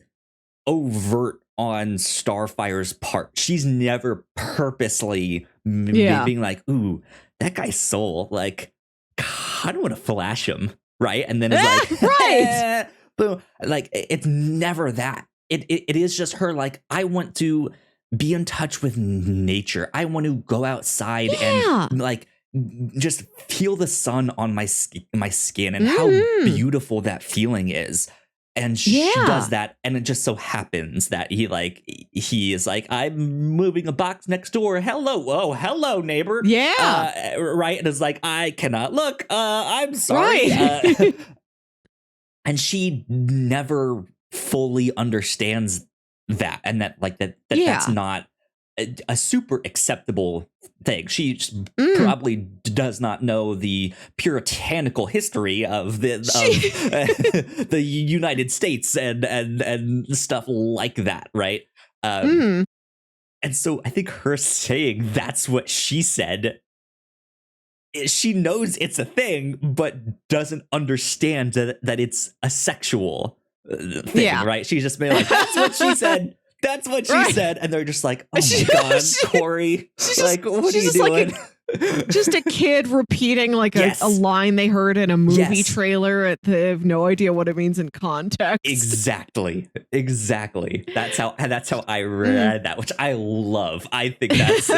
overt on Starfire's part. She's never purposely being like, ooh, that guy's soul. Like, I don't want to flash him. Right. And then it's like, right. Boom. Like, it's never that. It is just her like, I want to be in touch with nature. I want to go outside and like just feel the sun on my skin and how beautiful that feeling is. And she does that, and it just so happens that he is like, I'm moving a box next door. Hello, neighbor. Yeah. Right. And it's like, I cannot look. I'm sorry. Right. And she never fully understands that, and that's not a super acceptable thing. She probably does not know the puritanical history of the United States and stuff like that, right? And so I think her saying that's what she said, she knows it's a thing, but doesn't understand that it's a sexual thing, right? She's just been like, that's what she said. That's what she said. And they're just like, oh my God, Corey. Like, what are you doing? Just a kid repeating like a line they heard in a movie trailer. They have no idea what it means in context. Exactly. That's how I read that, which I love. I think that's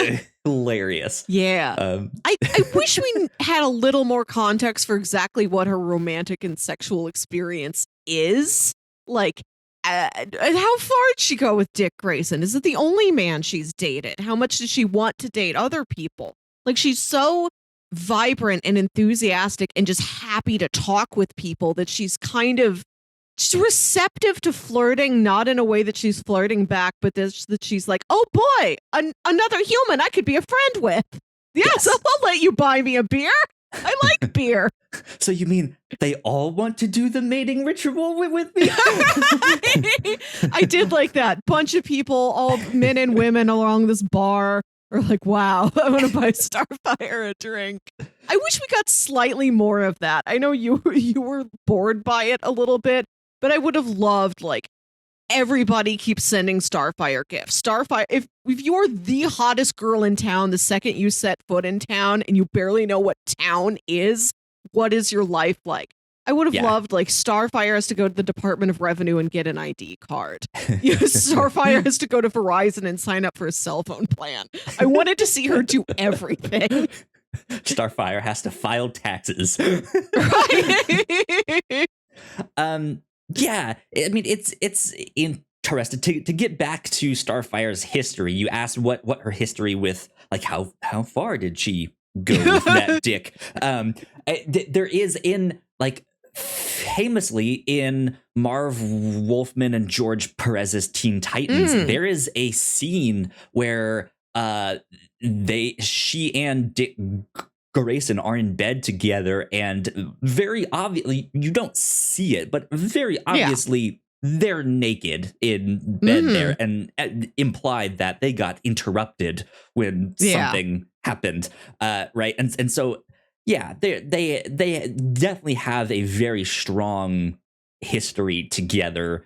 hilarious. Yeah. I wish we had a little more context for exactly what her romantic and sexual experience is. Like, how far did she go with Dick Grayson? Is it the only man she's dated? How much does she want to date other people? Like, she's so vibrant and enthusiastic and just happy to talk with people that she's receptive to flirting, not in a way that she's flirting back, but that she's like, oh boy, another human I could be a friend with. Yes. I'll let you buy me a beer. I like beer. So you mean they all want to do the mating ritual with me? I did like that. Bunch of people, all men and women along this bar are like, wow, I want to buy Starfire a drink. I wish we got slightly more of that. I know you were bored by it a little bit, but I would have loved, like, everybody keeps sending Starfire gifts. Starfire, if you're the hottest girl in town the second you set foot in town and you barely know what town is, what is your life like? I would have loved, like, Starfire has to go to the Department of Revenue and get an ID card. Starfire has to go to Verizon and sign up for a cell phone plan. I wanted to see her do everything. Starfire has to file taxes. Right. Yeah, I mean, it's interesting to get back to Starfire's history. You asked what her history with, like, how far did she go with that dick? There is famously in Marv Wolfman and George Perez's Teen Titans, there is a scene where she and Dick Grayson are in bed together, and very obviously, you don't see it, but very obviously they're naked in bed there, and implied that they got interrupted when something happened, right? And so they definitely have a very strong history together,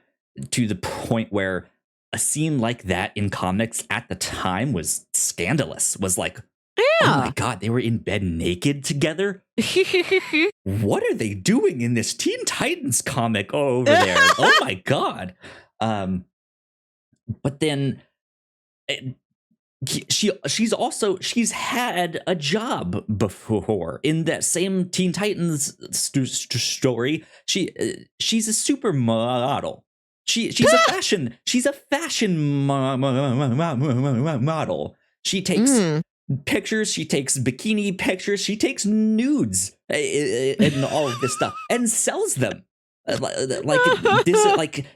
to the point where a scene like that in comics at the time was scandalous. Was like, oh my God, they were in bed naked together? What are they doing in this Teen Titans comic over there? Oh my God. But then she's had a job before in that same Teen Titans story. She's a supermodel. She's a fashion model. She takes pictures, she takes bikini pictures, she takes nudes and all of this stuff and sells them. Like this, like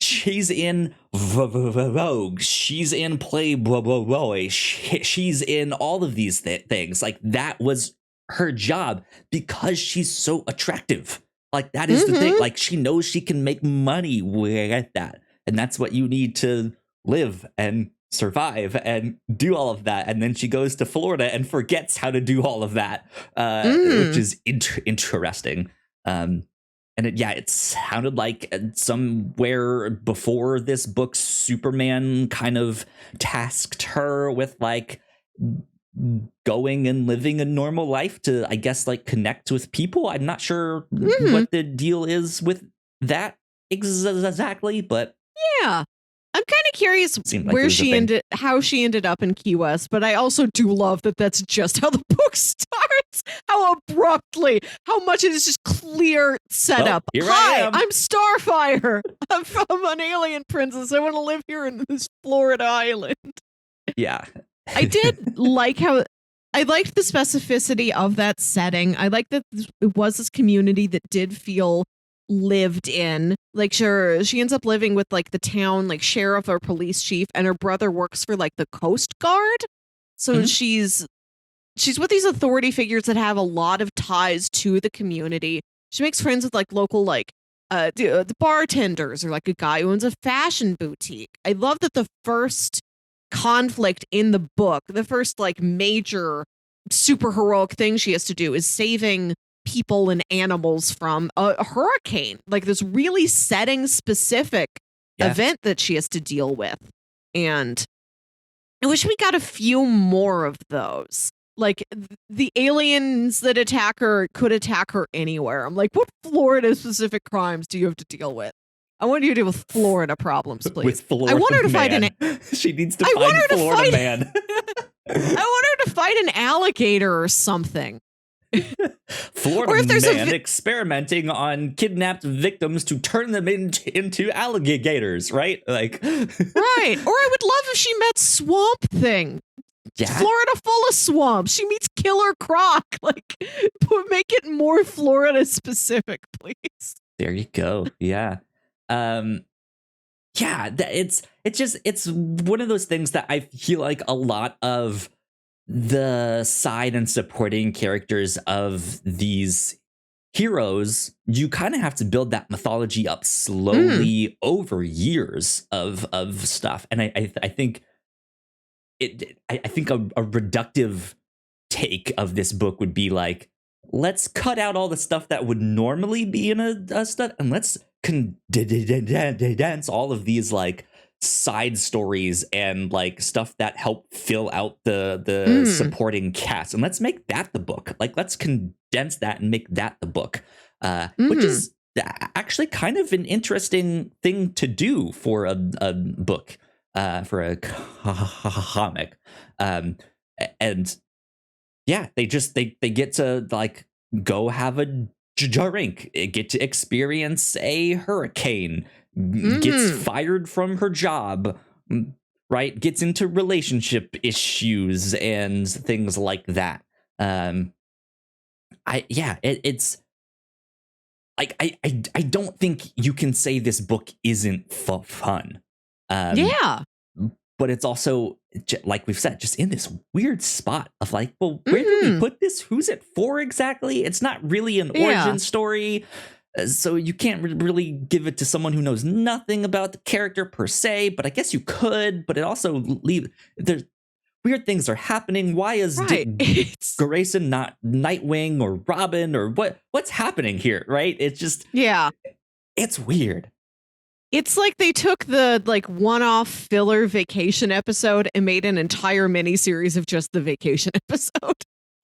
she's in Vogue, she's in Playboy, she's in all of these things. Like that was her job because she's so attractive. Like that is the thing. Like she knows she can make money with that, and that's what you need to live and survive and do all of that. And then she goes to Florida and forgets how to do all of that, which is interesting. And it sounded like somewhere before this book, Superman kind of tasked her with like going and living a normal life to, I guess, like connect with people. I'm not sure what the deal is with that exactly, but yeah, I'm kind of curious where she ended, how she ended up in Key West. But I also do love that that's just how the book starts. How abruptly, how much it is just clear setup. Hi, I'm Starfire. I'm from an alien princess. I want to live here in this Florida island. Yeah. I did like how I liked the specificity of that setting. I liked that it was this community that did feel lived in. Like, sure, she ends up living with like the town, like sheriff or police chief, and her brother works for like the Coast Guard. So she's with these authority figures that have a lot of ties to the community. She makes friends with like local like the bartenders, or like a guy who owns a fashion boutique. I love that the first conflict in the book, the first like major super heroic thing she has to do is saving people and animals from a hurricane, like this really setting specific event that she has to deal with. And I wish we got a few more of those. Like the aliens that attack her could attack her anywhere. I'm like, what Florida specific crimes do you have to deal with? I want you to deal with Florida problems, please. With Florida, I want her to fight she needs to find Florida man. I want her to fight an alligator or something. Florida man experimenting on kidnapped victims to turn them into alligators, right? Like, right. Or I would love if she met Swamp Thing. Yeah. Florida full of swamps. She meets Killer Croc. Like, make it more Florida specific, please. There you go. Yeah. It's one of those things that I feel like a lot of the side and supporting characters of these heroes, you kind of have to build that mythology up slowly over years of stuff. And I think I think a reductive take of this book would be like, let's cut out all the stuff that would normally be in a stuff, and let's condense all of these like side stories and like stuff that help fill out the supporting cast, and let's make that the book. Like, let's condense that and make that the book, which is actually kind of an interesting thing to do for a book, for a comic. And yeah, they get to like go have a drink, get to experience a hurricane, gets fired from her job, right? Gets into relationship issues and things like that. It's like I don't think you can say this book isn't fun. but it's also, like we've said, just in this weird spot of like, well, where do we put this? Who's it for exactly? It's not really an origin story. So you can't really give it to someone who knows nothing about the character per se, but I guess you could, but it also there's weird things are happening. Why is Dick Grayson not Nightwing or Robin or what's happening here? Right. It's just, it's weird. It's like they took the one-off filler vacation episode and made an entire miniseries of just the vacation episode.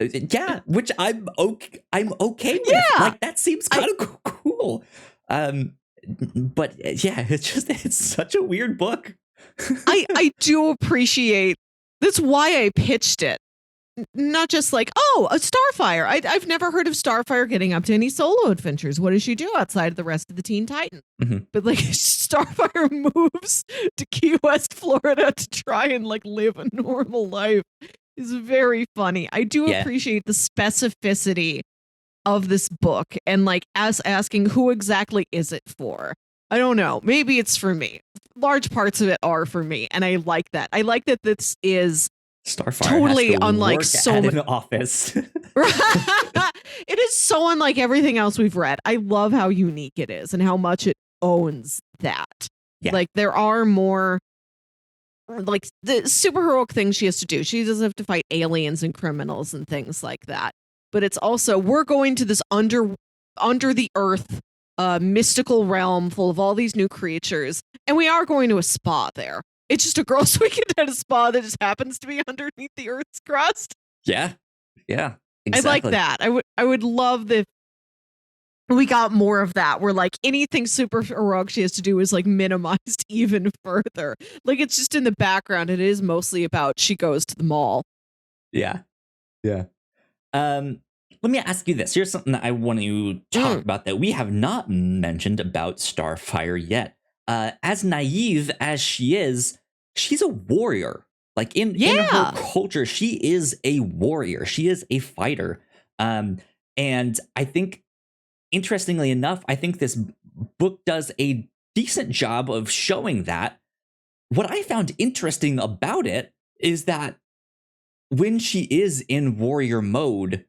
Yeah, which I'm okay with. Yeah, like that seems kind of cool. But yeah, it's such a weird book. I do appreciate. That's why I pitched it. Not just like, oh, a Starfire. I've never heard of Starfire getting up to any solo adventures. What does she do outside of the rest of the Teen Titans? But like Starfire moves to Key West, Florida to try and like live a normal life. Is very funny. I do appreciate the specificity of this book and like as asking who exactly is it for? I don't know. Maybe it's for me. Large parts of it are for me. And I like that. I like that this is Starfire totally unlike so much office. It is so unlike everything else we've read. I love how unique it is and how much it owns that. Yeah. Like there are more like the super heroic things she has to do. She doesn't have to fight aliens and criminals and things like that. But it's also we're going to this under the earth mystical realm full of all these new creatures, and we are going to a spa there. It's just a girls' weekend at a spa that just happens to be underneath the Earth's crust. Yeah, exactly. I like that. I would love that we got more of that. Where like anything super heroic she has to do is like minimized even further. Like it's just in the background. It is mostly about she goes to the mall. Yeah. Let me ask you this. Here's something that I want to talk about that we have not mentioned about Starfire yet. As naive as she is, she's a warrior. Like in her culture, she is a warrior. She is a fighter. And I think, interestingly enough, I think this book does a decent job of showing that. What I found interesting about it is that when she is in warrior mode,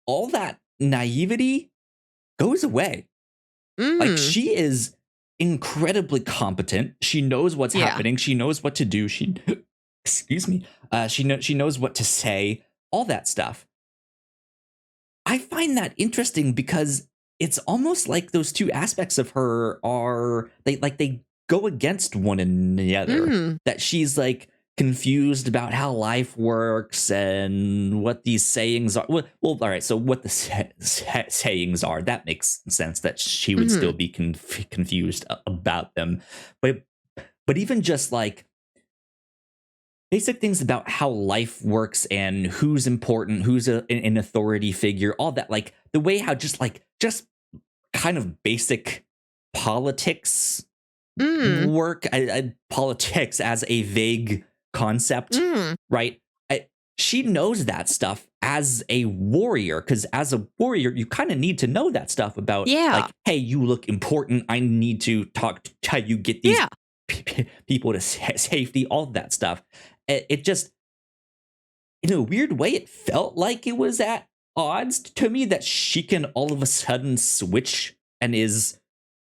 all that naivety goes away. Like she is incredibly competent. She knows what's happening. She knows what to do. Excuse me. She knows what to say. All that stuff. I find that interesting because it's almost like those two aspects of her are they go against one another. That she's like confused about how life works and what these sayings are. Well, all right. So what the sayings are, that makes sense that she would still be confused about them. But even just like basic things about how life works and who's important, who's an authority figure, all that, like the way how just kind of basic politics work, politics as a vague concept, right? She knows that stuff as a warrior, because as a warrior, you kind of need to know that stuff about, like, hey, you look important. I need to talk to how you get these people to safety, all that stuff. It just, in a weird way, it felt like it was at odds to me that she can all of a sudden switch and is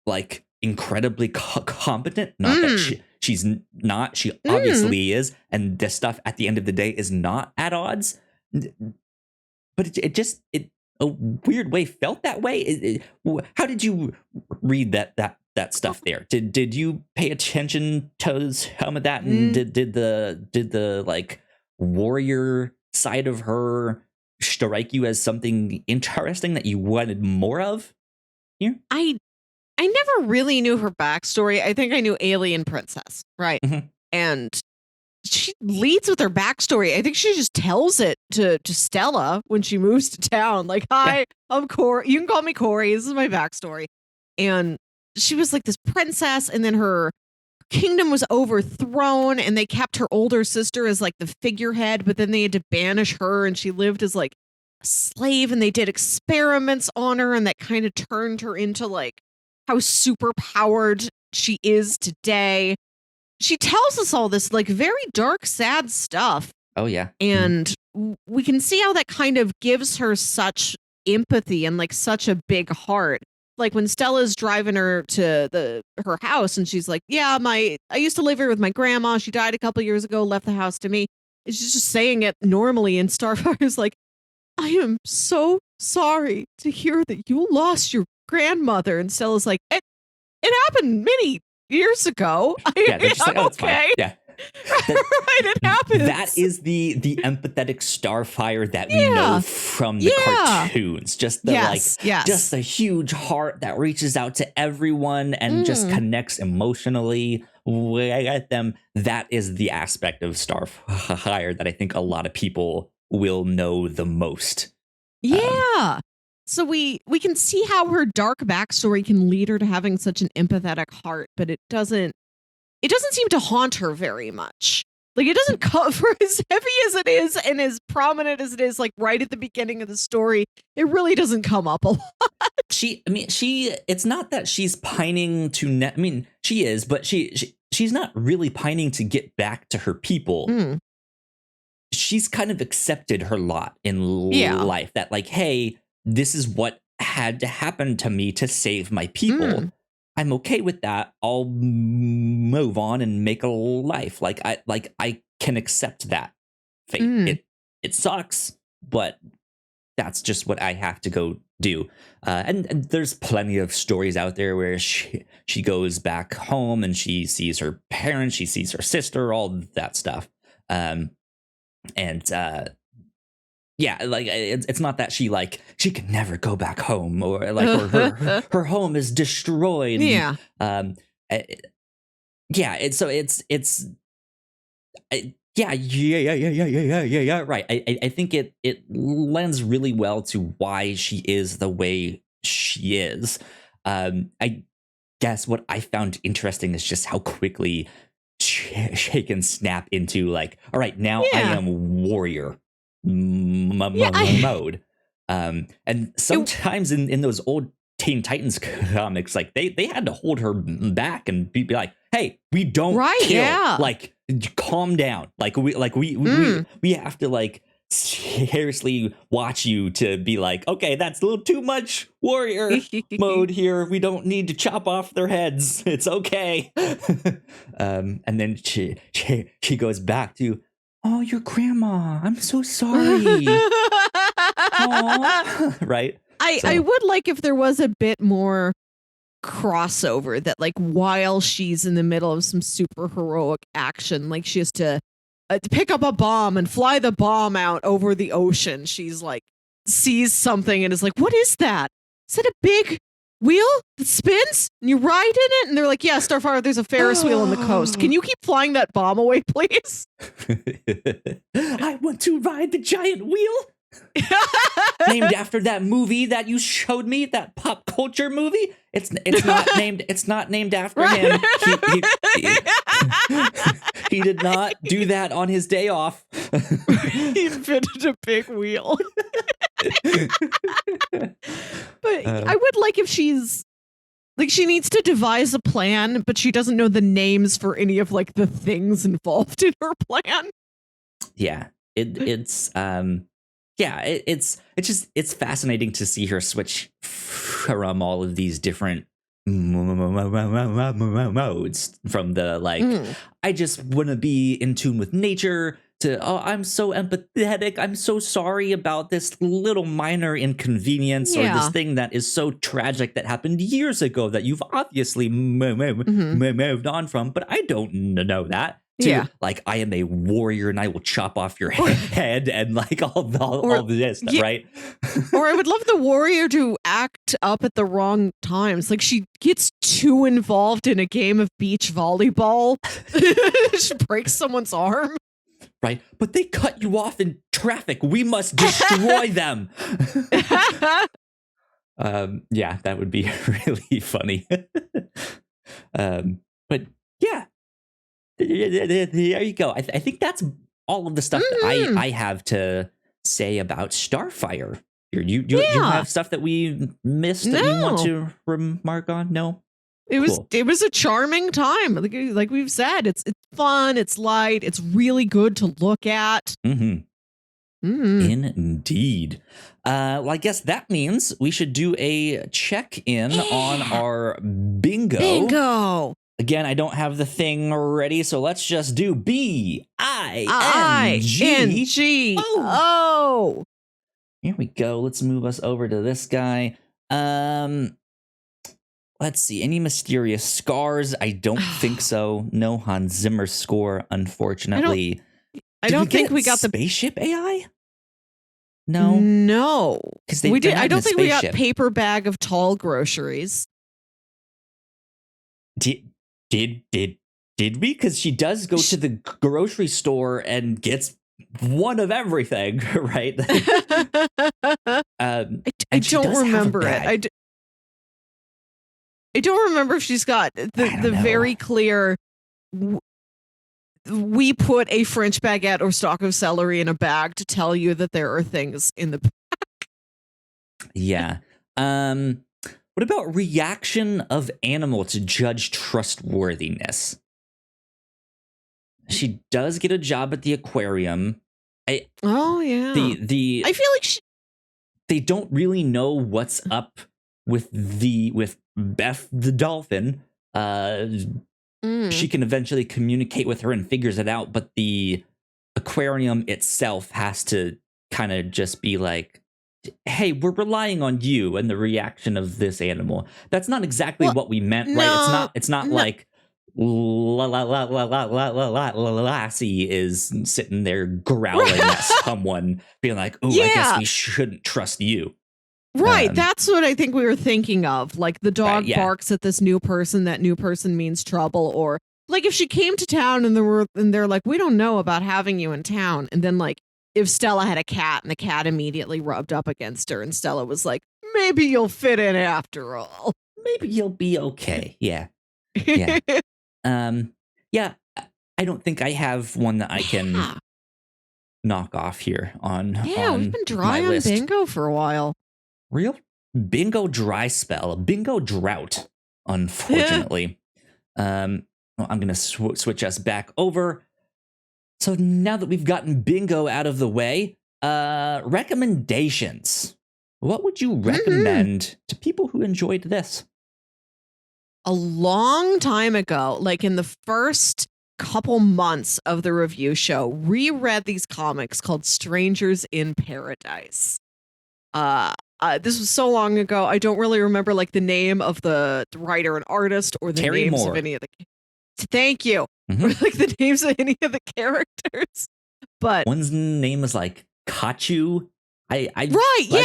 like incredibly competent. Not that she's not. She obviously is, and this stuff at the end of the day is not at odds. But it just a weird way felt that way. How did you read that stuff there? Did you pay attention to some of that? And did the like warrior side of her strike you as something interesting that you wanted more of here? I never really knew her backstory. I think I knew Alien Princess, right? And she leads with her backstory. I think she just tells it to Stella when she moves to town. Like, hi, I'm Corey. You can call me Corey. This is my backstory. And she was like this princess, and then her kingdom was overthrown, and they kept her older sister as like the figurehead, but then they had to banish her, and she lived as like a slave, and they did experiments on her, and that kind of turned her into like how super powered she is today. she tells us all this like very dark, sad stuff. Oh yeah. And we can see how that kind of gives her such empathy and like such a big heart. Like when Stella's driving her to her house and she's like, yeah, I used to live here with my grandma. She died a couple years ago, left the house to me. She's just saying it normally. And Starfire's like, I am so sorry to hear that you lost your grandmother. And Stella's like, it happened many years ago. Yeah, they're just like, oh, it's okay. fine. Yeah. Right, it happens. That is the empathetic Starfire that we know from the cartoons. Just the just the huge heart that reaches out to everyone and just connects emotionally with them. That is the aspect of Starfire that I think a lot of people will know the most. Yeah. So we can see how her dark backstory can lead her to having such an empathetic heart, but it doesn't seem to haunt her very much. Like, it doesn't cover as heavy as it is and as prominent as it is, like, right at the beginning of the story. It really doesn't come up a lot. It's not that she's pining to, she is, but she's not really pining to get back to her people. She's kind of accepted her lot in life that, like, hey, this is what had to happen to me to save my people. I'm okay with that. I'll move on and make a life. I can accept that fate. It sucks, but that's just what I have to go do. And there's plenty of stories out there where she goes back home and she sees her parents, she sees her sister, all that stuff. Yeah, like it's not that she can never go back home or her home is destroyed. Yeah. Yeah, right. I think it lends really well to why she is the way she is. I guess what I found interesting is just how quickly she can snap into like, all right, now I am warrior mode. And sometimes in those old Teen Titans comics, like they had to hold her back and be like, hey, we don't kill. Like, calm down. We have to like seriously watch you to be like, okay, that's a little too much warrior mode here. We don't need to chop off their heads. It's okay. And then she goes back to, oh, your grandma. I'm so sorry. Right? I would like if there was a bit more crossover that like while she's in the middle of some super heroic action, like she has to pick up a bomb and fly the bomb out over the ocean. She's like sees something and is like, what is that? Is that a big wheel that spins and you ride in it? And they're like, yeah, Starfire, there's a Ferris wheel on the coast. Can you keep flying that bomb away, please? I want to ride the giant wheel. Named after that movie that you showed me, that pop culture movie. It's not named after him. He did not do that on his day off. He invented a big wheel. But I would like if she's like, she needs to devise a plan, but she doesn't know the names for any of like the things involved in her plan. Yeah, it's fascinating to see her switch from all of these different modes, from the I just want to be in tune with nature to, oh, I'm so empathetic. I'm so sorry about this little minor inconvenience or this thing that is so tragic that happened years ago that you've obviously moved on from, but I don't know that. Like, I am a warrior and I will chop off your head and like all this stuff, right? Or I would love the warrior to act up at the wrong times. Like, she gets too involved in a game of beach volleyball. She breaks someone's arm. Right. But they cut you off in traffic. We must destroy them. Yeah, that would be really funny. But yeah. There you go. I think that's all of the stuff that I have to say about Starfire. You have stuff that we missed that you want to remark on? No? Cool. It was a charming time. Like we've said, it's fun, it's light, it's really good to look at. Mm-hmm. Indeed. Well, I guess that means we should do a check-in on our bingo. Bingo. Again, I don't have the thing ready, so let's just do B-I-N-G. Oh. Here we go. Let's move us over to this guy. Let's see. Any mysterious scars? I don't think so. No Hans Zimmer score, unfortunately. I don't think we got the spaceship AI. No, because we did. I don't think we got paper bag of tall groceries. Did we? Because she does go to the grocery store and gets one of everything, right? I don't remember it. I don't remember if she's got the very clear. We put a French baguette or stalk of celery in a bag to tell you that there are things in the bag. Yeah. What about reaction of animal to judge trustworthiness? She does get a job at the aquarium. Oh yeah. I feel like they don't really know what's up with Beth the dolphin. She can eventually communicate with her and figures it out, but the aquarium itself has to kind of just be like, hey, we're relying on you and the reaction of this animal. That's not exactly what we meant, right? It's not like Lassie is sitting there growling at someone, being like, oh, I guess we shouldn't trust you. Right, that's what I think we were thinking of. Like the dog barks at this new person, that new person means trouble. Or like if she came to town and they're like, we don't know about having you in town. And then like if Stella had a cat and the cat immediately rubbed up against her and Stella was like, maybe you'll fit in after all. Maybe you'll be okay. Yeah. Yeah. Yeah, I don't think I have one that I can knock off here on. Yeah, we've been dry on bingo for a while. Real bingo dry spell, a bingo drought, unfortunately. Well, I'm going to switch us back over. So now that we've gotten bingo out of the way, recommendations. What would you recommend to people who enjoyed this? A long time ago, like in the first couple months of the review show, reread these comics called Strangers in Paradise. This was so long ago, I don't really remember like the name of the writer and artist or the names of any of the. Thank you. Or like the names of any of the characters. But one's name is like Kachu. I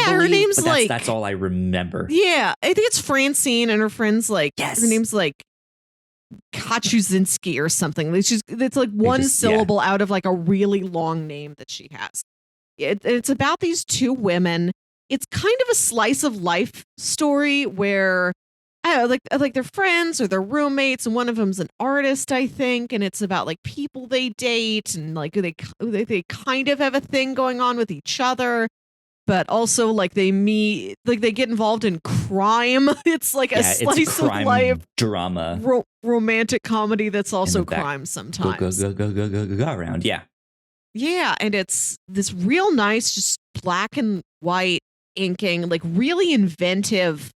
her name's like that's all I remember. Yeah, I think it's Francine and her friend's like her name's like Kachuzinski or something. It's like one syllable out of like a really long name that she has. It's about these two women. It's kind of a slice of life story where I don't know, like they're friends or they're roommates, and one of them's an artist, I think, and it's about like people they date and like they kind of have a thing going on with each other, but also like they meet, like they get involved in crime. It's like a slice of life drama, romantic comedy that's also crime sometimes. Go around, yeah, and it's this real nice, just black and white inking, like really inventive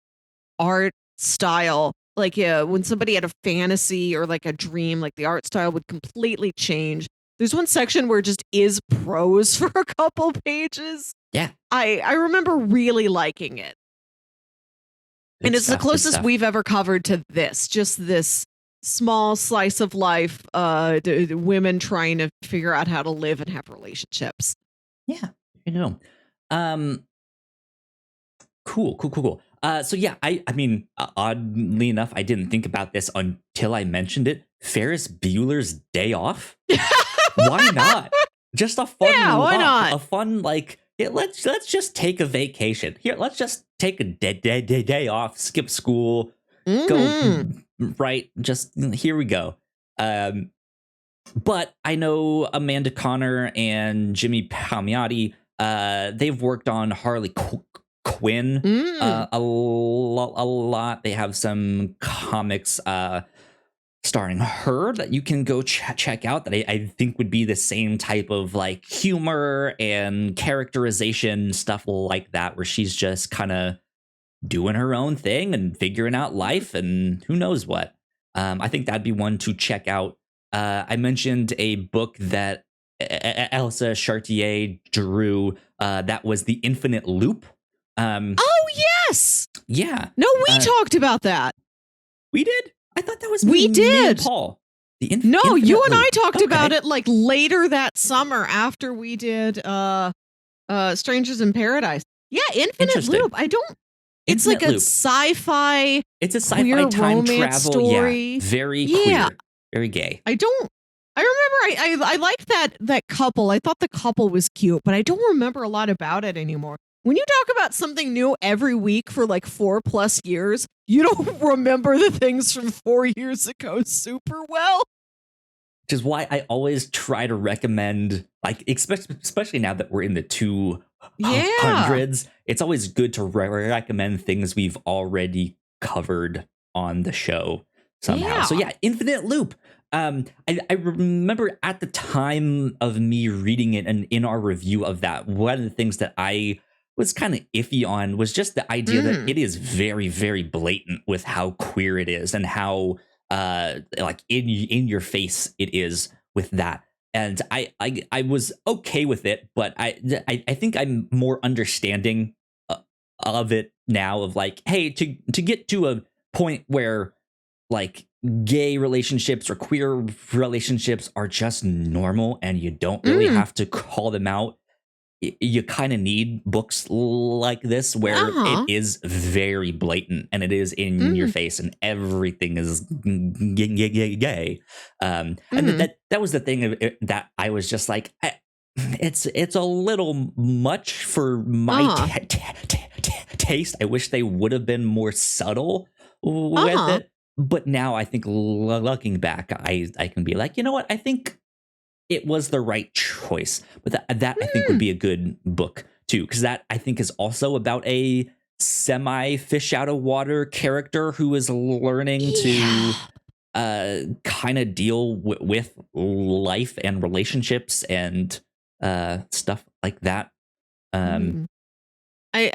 art style. Like when somebody had a fantasy or like a dream, like the art style would completely change. There's one section where it just is prose for a couple pages. Yeah. I remember really liking it. And it's the closest we've ever covered to this, just this small slice of life, women trying to figure out how to live and have relationships. Yeah, Cool. So yeah, I mean, oddly enough, I didn't think about this until I mentioned it. Ferris Bueller's Day Off. Why not? Just a fun, why not? A fun like. Yeah, let's just take a vacation. Here, let's just take a day off. Skip school. Go right. Just here we go. But I know Amanda Connor and Jimmy Palmiotti. They've worked on Harley Quinn a lot. They have some comics starring her that you can go check out that I think would be the same type of like humor and characterization stuff like that, where she's just kind of doing her own thing and figuring out life and who knows what. I think that'd be one to check out. I mentioned a book that Elsa Chartier drew that was The Infinite Loop. Oh, yes. Yeah. No, we talked about that. We did? I thought that was we me did. And Paul. No, you and Loop. I talked about it like later that summer after we did Strangers in Paradise. Yeah, Infinite Loop. I don't. It's Infinite like a Loop. sci-fi. It's a sci-fi time travel story. Yeah, very queer, very gay. I remember I liked that couple. I thought the couple was cute, but I don't remember a lot about it anymore. When you talk about something new every week for like 4+ years, you don't remember the things from 4 years ago super well. Which is why I always try to recommend, like, especially now that we're in the 200s, it's always good to recommend things we've already covered on the show somehow. Yeah. So yeah, Infinite Loop. I remember at the time of me reading it and in our review of that, one of the things that I was kind of iffy on was just the idea that it is very, very blatant with how queer it is and how like in your face it is with that. And I was okay with it, but I think I'm more understanding of it now, of like, hey, to get to a point where like gay relationships or queer relationships are just normal and you don't really have to call them out. You kind of need books like this where it is very blatant and it is in your face and everything is gay. And that was the thing of it, that I was just like, it's a little much for my taste. I wish they would have been more subtle with it. But now I think looking back, I can be like, you know what? I think it was the right choice. But that I think would be a good book too, because that I think is also about a semi fish out of water character who is learning to kind of deal with life and relationships and stuff like that. I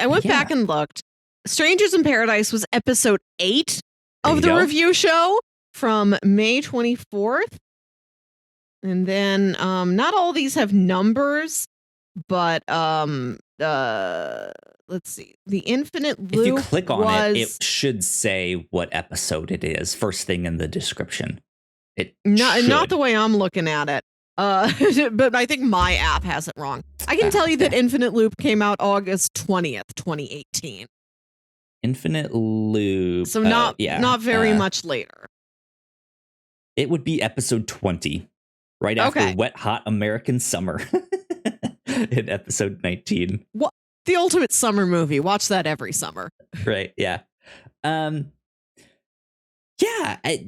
went back and looked. Strangers in Paradise was episode 8 of the review show from May 24th. And then not all these have numbers, but let's see. The Infinite Loop. If you click on it should say what episode it is first thing in the description. Not the way I'm looking at it. But I think my app has it wrong. I can tell you that Infinite Loop came out August 20th, 2018. Infinite Loop. So not very much later. It would be episode 20. Right after Wet Hot American Summer in episode 19. What? The ultimate summer movie. Watch that every summer. Right. Yeah. Yeah. I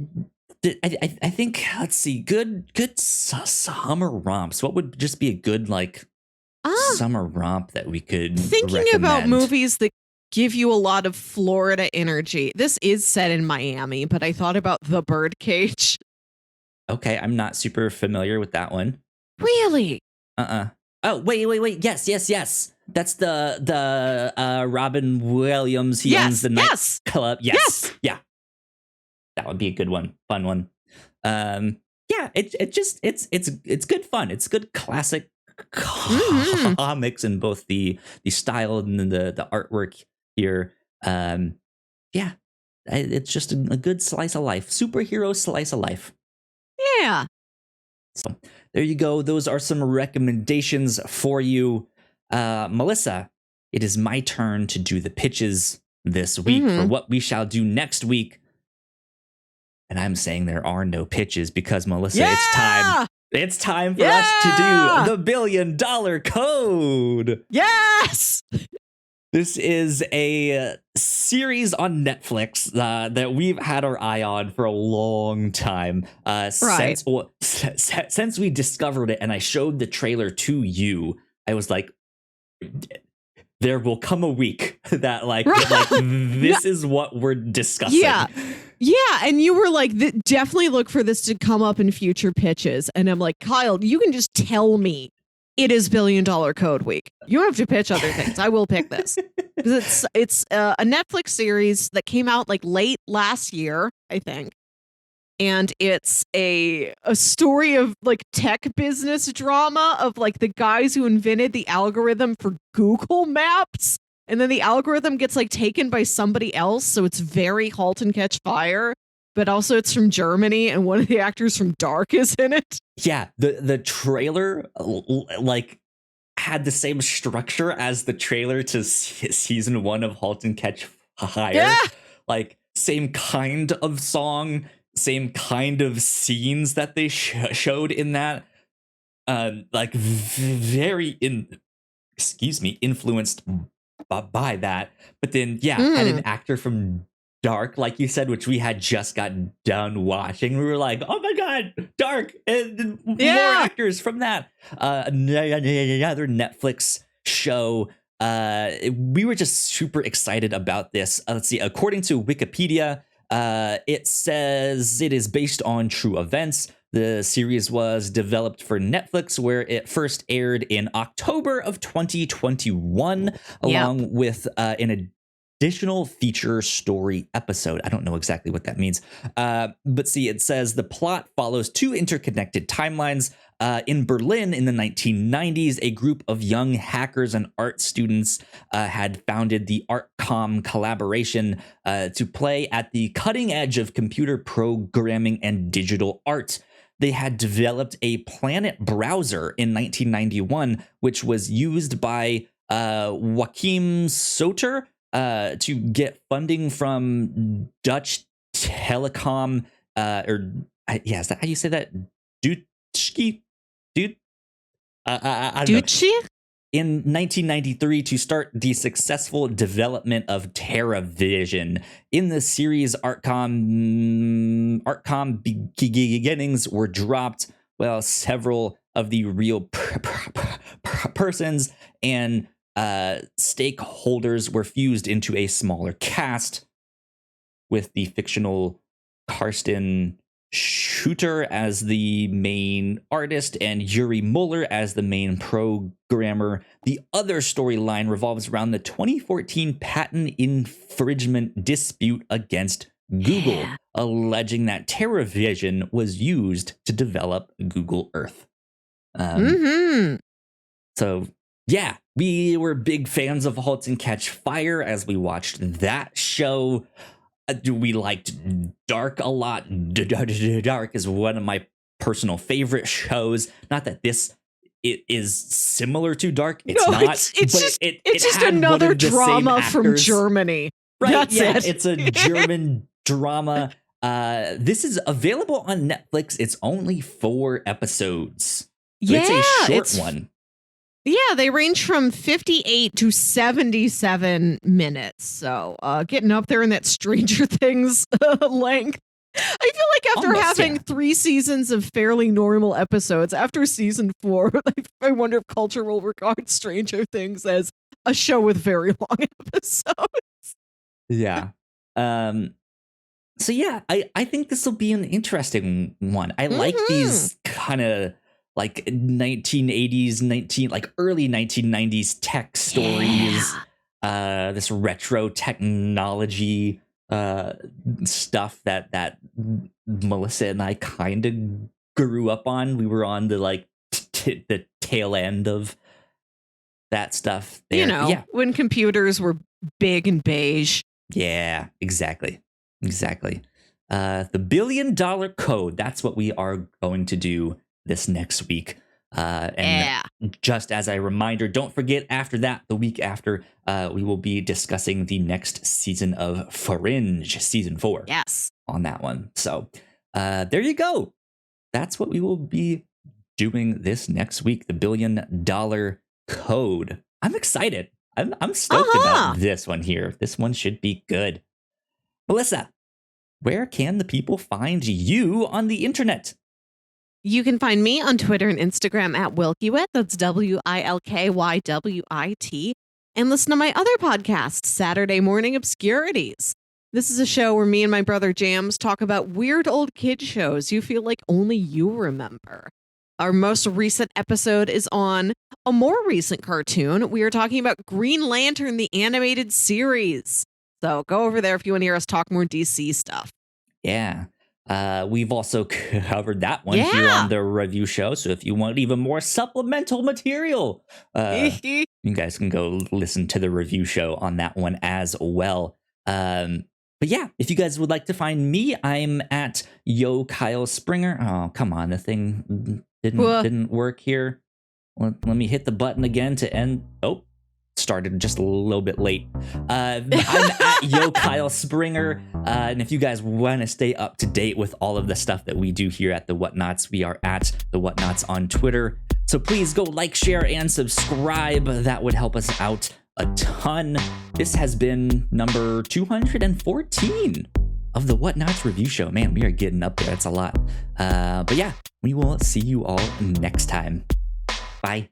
think, let's see, good summer romps. What would just be a good like summer romp that we could thinking recommend? About movies that give you a lot of Florida energy. This is set in Miami, but I thought about The Birdcage. Okay, I'm not super familiar with that one. Really? Oh, wait. Yes. That's the Robin Williams. He owns the nightclub. Yes. Yeah. That would be a good one. Fun one. Yeah, it's good fun. It's good classic comics in both the style and the artwork here. Yeah. It's just a good slice of life. Superhero slice of life. Yeah. So there you go. Those are some recommendations for you. Melissa, it is my turn to do the pitches this week for what we shall do next week. And I'm saying there are no pitches because, Melissa, it's time. It's time for us to do the $1 billion code. Yes. This is a series on Netflix that we've had our eye on for a long time. Since we discovered it and I showed the trailer to you, I was like, there will come a week that like Right. this is what we're discussing. Yeah, and you were like, definitely look for this to come up in future pitches. And I'm like, Kyle, you can just tell me it is $1 billion code week. You don't have to pitch other things. I will pick this. Because it's a Netflix series that came out like late last year, I think. And it's a story of like tech business drama of like the guys who invented the algorithm for Google Maps. And then the algorithm gets like taken by somebody else. So it's very Halt and Catch Fire, but also it's from Germany. And one of the actors from Dark is in it. Yeah. The trailer like had the same structure as the trailer to season 1 of Halt and Catch Fire. Yeah. Like same kind of song, same kind of scenes that they showed in that. Like very influenced by that. But then had an actor from Dark, like you said, which we had just got done watching. We were like, oh my god, Dark, and more actors from that. Another Netflix show. We were just super excited about this. Let's see, according to Wikipedia, it says it is based on true events. The series was developed for Netflix, where it first aired in October of 2021, along with an additional feature story episode. I don't know exactly what that means. But see, it says the plot follows 2 interconnected timelines. In Berlin in the 1990s, a group of young hackers and art students had founded the ArtCom collaboration to play at the cutting edge of computer programming and digital art. They had developed a Planet browser in 1991, which was used by Joachim Soter to get funding from Dutch Telecom, is that how you say that? Dutchki? I don't know. In 1993 to start the successful development of TerraVision. In the series, ArtCom beginnings were dropped, while several of the real persons and stakeholders were fused into a smaller cast, with the fictional Karsten Shooter as the main artist and Yuri Muller as the main programmer. The other storyline revolves around the 2014 patent infringement dispute against Google, alleging that TerraVision was used to develop Google Earth. So, yeah, we were big fans of Halt and Catch Fire as we watched that show. We liked Dark a lot. Dark is one of my personal favorite shows. Not that this is similar to Dark. It's not. It's just another drama from Germany. Right? That's it. It's a German drama. This is available on Netflix. It's only 4 episodes. So it's a short one. Yeah, they range from 58 to 77 minutes. So getting up there in that Stranger Things length. I feel like after having 3 seasons of fairly normal episodes, after season 4, I wonder if culture will regard Stranger Things as a show with very long episodes. Yeah. So yeah, I think this will be an interesting one. I like these kind of like 1980s, early 1990s tech stories, this retro technology stuff that Melissa and I kind of grew up on. We were on the the tail end of that stuff there. When computers were big and beige. Yeah, exactly. The $1 billion code, that's what we are going to do this next week. Just as a reminder, don't forget, after that, the week after, we will be discussing the next season of Fringe, season 4. Yes. On that one. So there you go. That's what we will be doing this next week, the $1 billion code. I'm excited. I'm stoked about this one here. This one should be good. Melissa, where can the people find you on the internet? You can find me on Twitter and Instagram at Wilkywit. That's WILKYWIT. and listen to my other podcast, Saturday Morning Obscurities. This is a show where me and my brother Jams talk about weird old kid shows you feel like only you remember. Our most recent episode is on a more recent cartoon. We are talking about Green Lantern, the animated series. So go over there if you want to hear us talk more DC stuff. Yeah. We've also covered that one here on the review show. So if you want even more supplemental material, you guys can go listen to the review show on that one as well. But yeah, if you guys would like to find me, I'm at Yo Kyle Springer. Oh, come on. The thing didn't work here. Let me hit the button again to end. Oh, started just a little bit late. I'm at Yo Kyle Springer. And if you guys want to stay up to date with all of the stuff that we do here at the Whatnauts, we are at the Whatnauts on Twitter. So please go like, share, and subscribe. That would help us out a ton. This has been number 214 of the Whatnauts review show. Man, we are getting up there. That's a lot. But yeah, we will see you all next time. Bye.